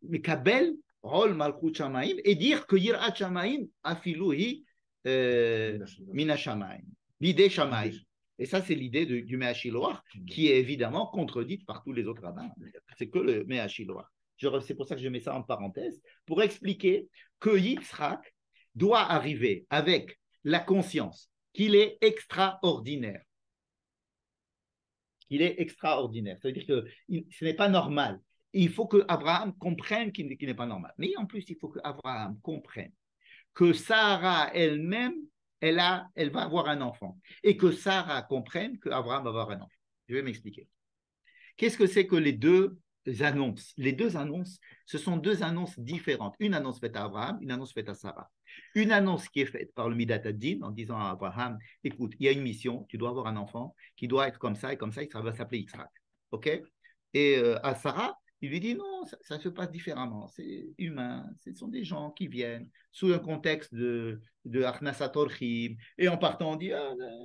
Mekabel, Rol Malchut Shamaim, et dire que Yirat Shamaim afilouhi Mina Shamaim, Bidei Shamaim. Et ça, c'est l'idée du Meachiloach, qui est évidemment contredite par tous les autres rabbins. C'est que le Meachiloach. C'est pour ça que je mets ça en parenthèse, pour expliquer que Yitzhak doit arriver avec la conscience qu'il est extraordinaire. Il est extraordinaire. Ça veut dire que ce n'est pas normal. il faut que Abraham comprenne qu'il n'est pas normal. Mais en plus, il faut que Abraham comprenne que Sarah elle-même, elle va avoir un enfant. Et que Sarah comprenne qu'Abraham va avoir un enfant. Je vais m'expliquer. Qu'est-ce que c'est que les deux annonces? Les deux annonces, ce sont deux annonces différentes. Une annonce faite à Abraham, une annonce faite à Sarah. Une annonce qui est faite par le Midat Hadin en disant à Abraham, écoute, il y a une mission, tu dois avoir un enfant qui doit être comme ça, il va s'appeler Yitzhak. OK? Et à Sarah, il lui dit non, ça se passe différemment, c'est humain, ce sont des gens qui viennent sous un contexte de Achnasat Orchim, et en partant on dit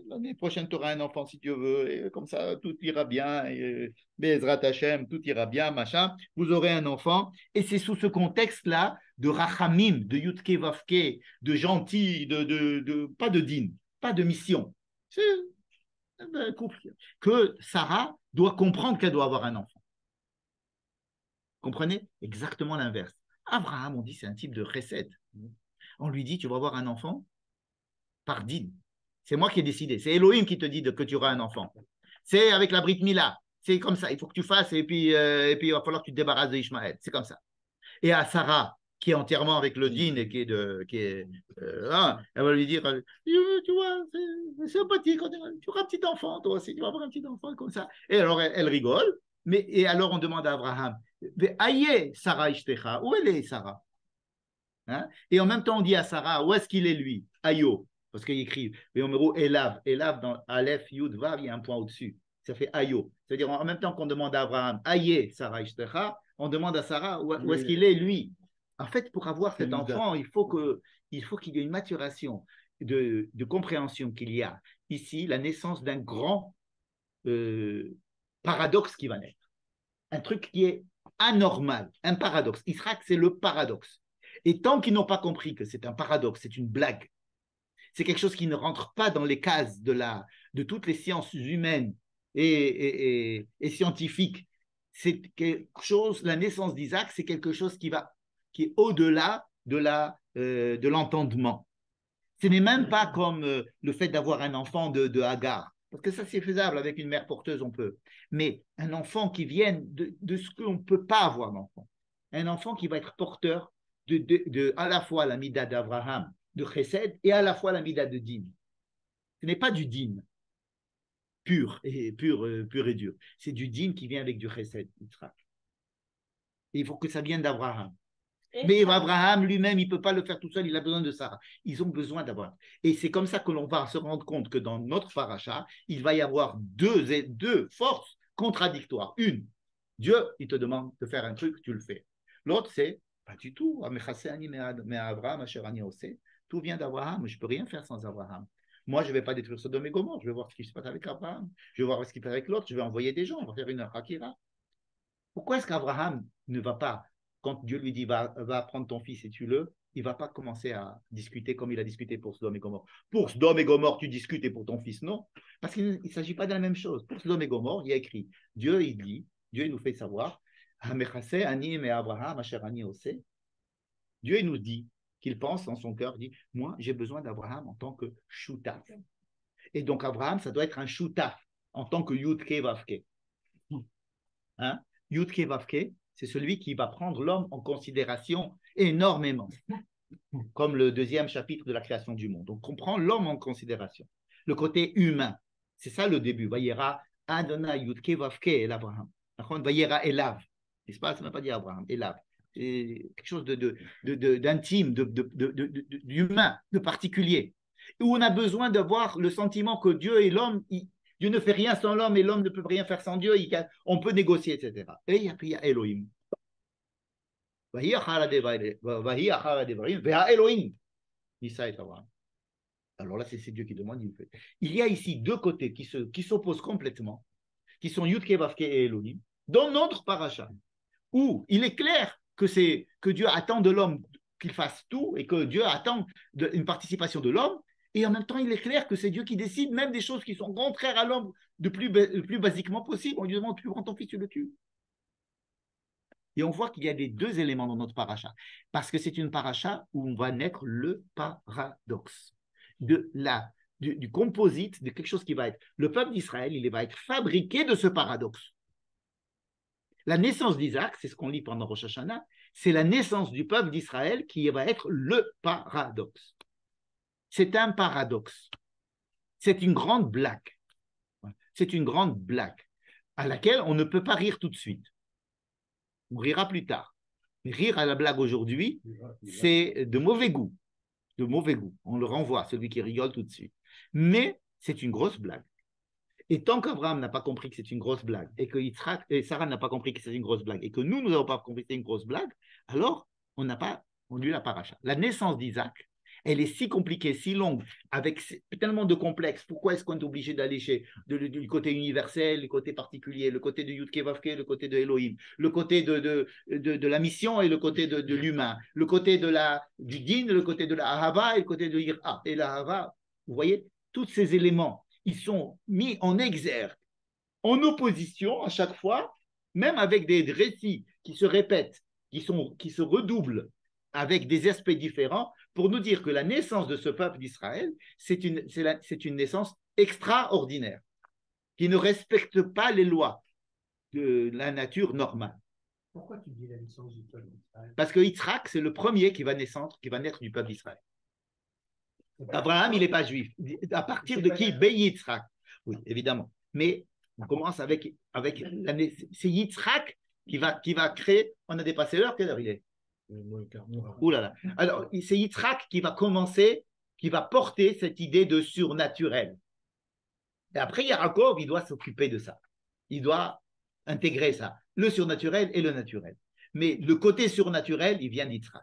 l'année prochaine tu auras un enfant si Dieu veut, et comme ça tout ira bien, et Be'ezrat Hashem, tout ira bien, machin, vous aurez un enfant, et c'est sous ce contexte-là de Rachamim, de Yutke Vavke, de gentil, pas de din, pas de mission, c'est un couple, que Sarah doit comprendre qu'elle doit avoir un enfant. Comprenez? Exactement l'inverse. Abraham, on dit, c'est un type de recette. On lui dit, tu vas avoir un enfant par din. C'est moi qui ai décidé. C'est Elohim qui te dit que tu auras un enfant. C'est avec la Brit Mila. C'est comme ça. Il faut que tu fasses et puis il va falloir que tu te débarrasses de Ishmaël. C'est comme ça. Et à Sarah, qui est entièrement avec le din et elle va lui dire, tu vois, c'est sympathique. Tu auras un petit enfant, toi aussi. Tu vas avoir un petit enfant comme ça. Et alors, elle rigole. Et alors, on demande à Abraham, Aïe, Sarah Ishtecha, où elle est Sarah? Hein? Et en même temps, on dit à Sarah, où est-ce qu'il est lui? Ayo, parce qu'il écrit, Elav, dans Aleph, Yud, Vav, il y a un point au-dessus. Ça fait Ayo. C'est-à-dire, en même temps qu'on demande à Abraham, Aïe, Sarah Ishtecha, on demande à Sarah, où est-ce qu'il est lui? En fait, pour avoir cet enfant, il faut qu'il y ait une maturation de compréhension qu'il y a ici, la naissance d'un grand paradoxe qui va naître. Un truc qui est anormal, un paradoxe. Israël, c'est le paradoxe. Et tant qu'ils n'ont pas compris que c'est un paradoxe, c'est une blague, c'est quelque chose qui ne rentre pas dans les cases de toutes les sciences humaines et scientifiques, c'est quelque chose, la naissance d'Isaac, c'est quelque chose qui est au-delà de l'entendement. Ce n'est même pas comme le fait d'avoir un enfant de Hagar. Parce que ça, c'est faisable. Avec une mère porteuse, on peut. Mais un enfant qui vienne de ce qu'on ne peut pas avoir d'enfant. Un enfant qui va être porteur de à la fois la mida d'Abraham, de Chesed, et à la fois la mida de Din. Ce n'est pas du Din pur et dur. C'est du Din qui vient avec du Chesed. Il faut que ça vienne d'Abraham. Mais Abraham lui-même, il ne peut pas le faire tout seul, il a besoin de Sarah. Ils ont besoin d'avoir. Et c'est comme ça que l'on va se rendre compte que dans notre paracha, il va y avoir deux forces contradictoires. Une, Dieu, il te demande de faire un truc, tu le fais. L'autre, c'est, pas du tout. Tout vient d'Abraham, je ne peux rien faire sans Abraham. Moi, je ne vais pas détruire Sodome et Gomorrhe, je vais voir ce qui se passe avec Abraham. Je vais voir ce qui se passe avec l'autre, je vais envoyer des gens, on va faire une hakira. Pourquoi est-ce qu'Abraham ne va pas, quand Dieu lui dit va prendre ton fils et tue-le, il ne va pas commencer à discuter comme il a discuté pour Sodome et Gomorrhe? Pour Sodome et Gomorrhe, tu discutes et pour ton fils, non. Parce qu'il ne s'agit pas de la même chose. Pour Sodome et Gomorrhe, il y a écrit, Dieu, il nous fait savoir, Dieu, il nous dit qu'il pense dans son cœur, dit, moi, j'ai besoin d'Abraham en tant que shoutaf. Et donc, Abraham, ça doit être un shoutaf en tant que Yudke Vavke. Hein? Yudke Vavke, c'est celui qui va prendre l'homme en considération énormément, comme le deuxième chapitre de la création du monde. Donc, on prend l'homme en considération, le côté humain. C'est ça le début. Vayera Adonai Yudke Vavke El Abraham. Vayera Elav. N'est-ce pas? Ça ne veut pas dire Abraham. Elav. C'est quelque chose d'intime, d'humain, de particulier, où on a besoin d'avoir le sentiment que Dieu et l'homme, Dieu ne fait rien sans l'homme et l'homme ne peut rien faire sans Dieu. On peut négocier, etc. Et il y a Elohim. Alors là, c'est Dieu qui demande. Il y a ici deux côtés qui s'opposent complètement, qui sont Yudke, Vavke et Elohim, dans notre paracha, où il est clair que Dieu attend de l'homme qu'il fasse tout et que Dieu attend une participation de l'homme. Et en même temps, il est clair que c'est Dieu qui décide même des choses qui sont contraires à l'homme le plus basiquement possible. On lui demande, tu prends ton fils, tu le tues. Et on voit qu'il y a les deux éléments dans notre paracha. Parce que c'est une paracha où on va naître le paradoxe. Du composite, de quelque chose qui va être. Le peuple d'Israël, il va être fabriqué de ce paradoxe. La naissance d'Isaac, c'est ce qu'on lit pendant Rosh Hashanah, c'est la naissance du peuple d'Israël qui va être le paradoxe. C'est un paradoxe. C'est une grande blague. C'est une grande blague à laquelle on ne peut pas rire tout de suite. On rira plus tard. Mais rire à la blague aujourd'hui, c'est de mauvais goût. De mauvais goût. On le renvoie, celui qui rigole tout de suite. Mais c'est une grosse blague. Et tant qu'Abraham n'a pas compris que c'est une grosse blague, et que Yitzhak et Sarah n'a pas compris que c'est une grosse blague, et que nous n'avons pas compris que c'est une grosse blague, alors on lu la paracha. La naissance d'Isaac, elle est si compliquée, si longue, avec tellement de complexes. Pourquoi est-ce qu'on est obligé d'aller du côté universel, le côté particulier, le côté de Yudke Vavke, le côté de Elohim, le côté de la mission et le côté de l'humain, le côté du din, le côté de la ahava et le côté de l'ira. Et la ahava, vous voyez, tous ces éléments, ils sont mis en exergue, en opposition à chaque fois, même avec des récits qui se répètent, qui se redoublent avec des aspects différents, pour nous dire que la naissance de ce peuple d'Israël, c'est une naissance extraordinaire, qui ne respecte pas les lois de la nature normale. Pourquoi tu dis la naissance du peuple d'Israël? Parce que Yitzhak, c'est le premier qui va naître du peuple d'Israël. Abraham, il n'est pas juif. À partir de qui? Yitzhak. Oui, évidemment. Mais on commence avec c'est Yitzhak qui va créer. On a dépassé l'heure, quelle heure il est? Ouh là là. Alors, c'est Yitzhak qui va commencer, qui va porter cette idée de surnaturel. Et après, Yaakov, il doit s'occuper de ça. Il doit intégrer ça, le surnaturel et le naturel. Mais le côté surnaturel, il vient d'Yitzhak.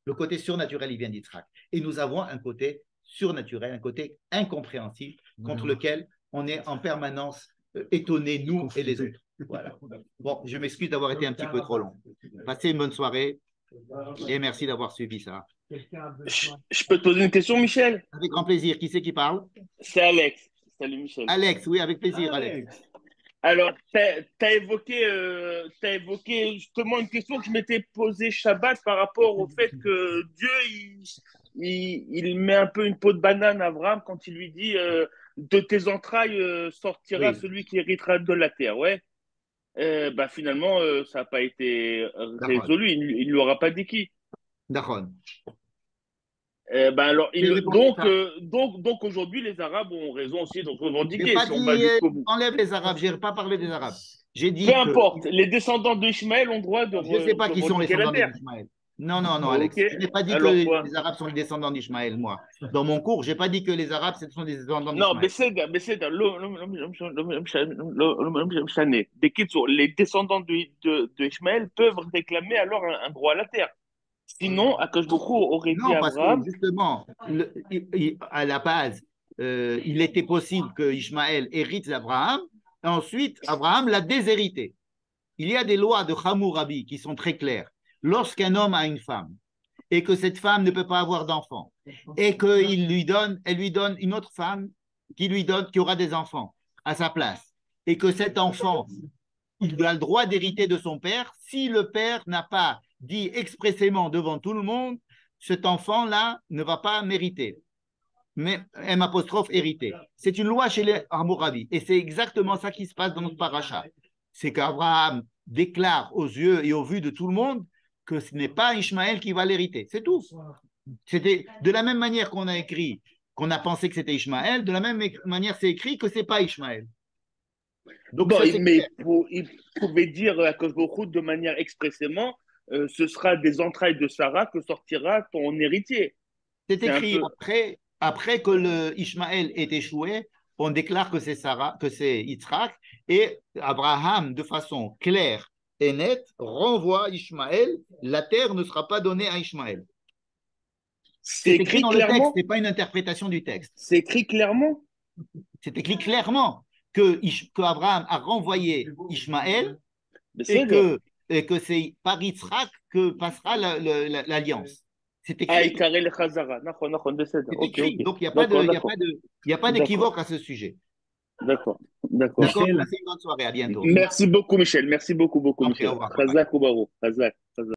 Le côté surnaturel, il vient d'Yitzhak. Et nous avons un côté surnaturel, un côté incompréhensible, contre lequel on est en permanence étonnés, nous et les autres. Voilà. Bon, je m'excuse d'avoir été un petit peu trop long. Passez une bonne soirée et merci d'avoir suivi ça. Je peux te poser une question, Michel? Avec grand plaisir. Qui c'est qui parle? C'est Alex. Salut, Michel. Alex, oui, avec plaisir, Alex. Alors, tu as évoqué justement une question que je m'étais posée Shabbat par rapport au fait que Dieu, il met un peu une peau de banane à Abraham quand il lui dit de tes entrailles sortira celui qui héritera de la terre. Ouais. Finalement, ça n'a pas été résolu. Il ne lui aura pas dit qui. D'accord. Donc aujourd'hui, les Arabes ont raison aussi de revendiquer. Enlève les Arabes, je n'ai pas parlé des Arabes. J'ai dit peu importe, les descendants d'Ishmaël ont droit de je ne sais pas qui sont les descendants d'Ishmaël. Non, Alex. Je n'ai pas dit que les Arabes sont les descendants d'Ishmaël, moi. Dans mon cours, je n'ai pas dit que les Arabes sont des descendants d'Ishmaël. Non, les descendants d'Ishmaël peuvent réclamer alors un droit à la terre. Sinon, Akash Bokhu aurait dit à Abraham. Parce que justement, à la base, il était possible que Ishmaël hérite d'Abraham, et ensuite, Abraham l'a déshérité. Il y a des lois de Hammurabi qui sont très claires. Lorsqu'un homme a une femme, et que cette femme ne peut pas avoir d'enfants, et qu'elle lui donne une autre femme qui aura des enfants à sa place, et que cet enfant, il a le droit d'hériter de son père, si le père n'a pas dit expressément devant tout le monde, cet enfant-là ne va pas mériter. Mais M' hériter. C'est une loi chez les Hammurabi. Et c'est exactement ça qui se passe dans notre paracha. C'est qu'Abraham déclare aux yeux et au vu de tout le monde que ce n'est pas Ishmaël qui va l'hériter. C'est tout. C'était de la même manière qu'on a écrit, qu'on a pensé que c'était Ishmaël, de la même manière c'est écrit que ce n'est pas Ishmaël. Donc bon, mais il pouvait dire à Akash Bokhu de manière expressément ce sera des entrailles de Sarah que sortira ton héritier. C'est écrit après que le Ishmaël ait échoué, on déclare que c'est Sarah, que c'est Yitzhak, et Abraham, de façon claire et nette, renvoie Ishmaël. La terre ne sera pas donnée à Ishmaël. C'est écrit dans le texte, ce n'est pas une interprétation du texte. C'est écrit clairement. C'est écrit clairement que Abraham a renvoyé Ishmaël et que c'est par Yitzhak que passera l'alliance. C'est écrit. Donc il n'y a pas d'équivoque à ce sujet. D'accord. Passez une bonne soirée, à bientôt. Merci beaucoup, Michel. Merci beaucoup, Michel.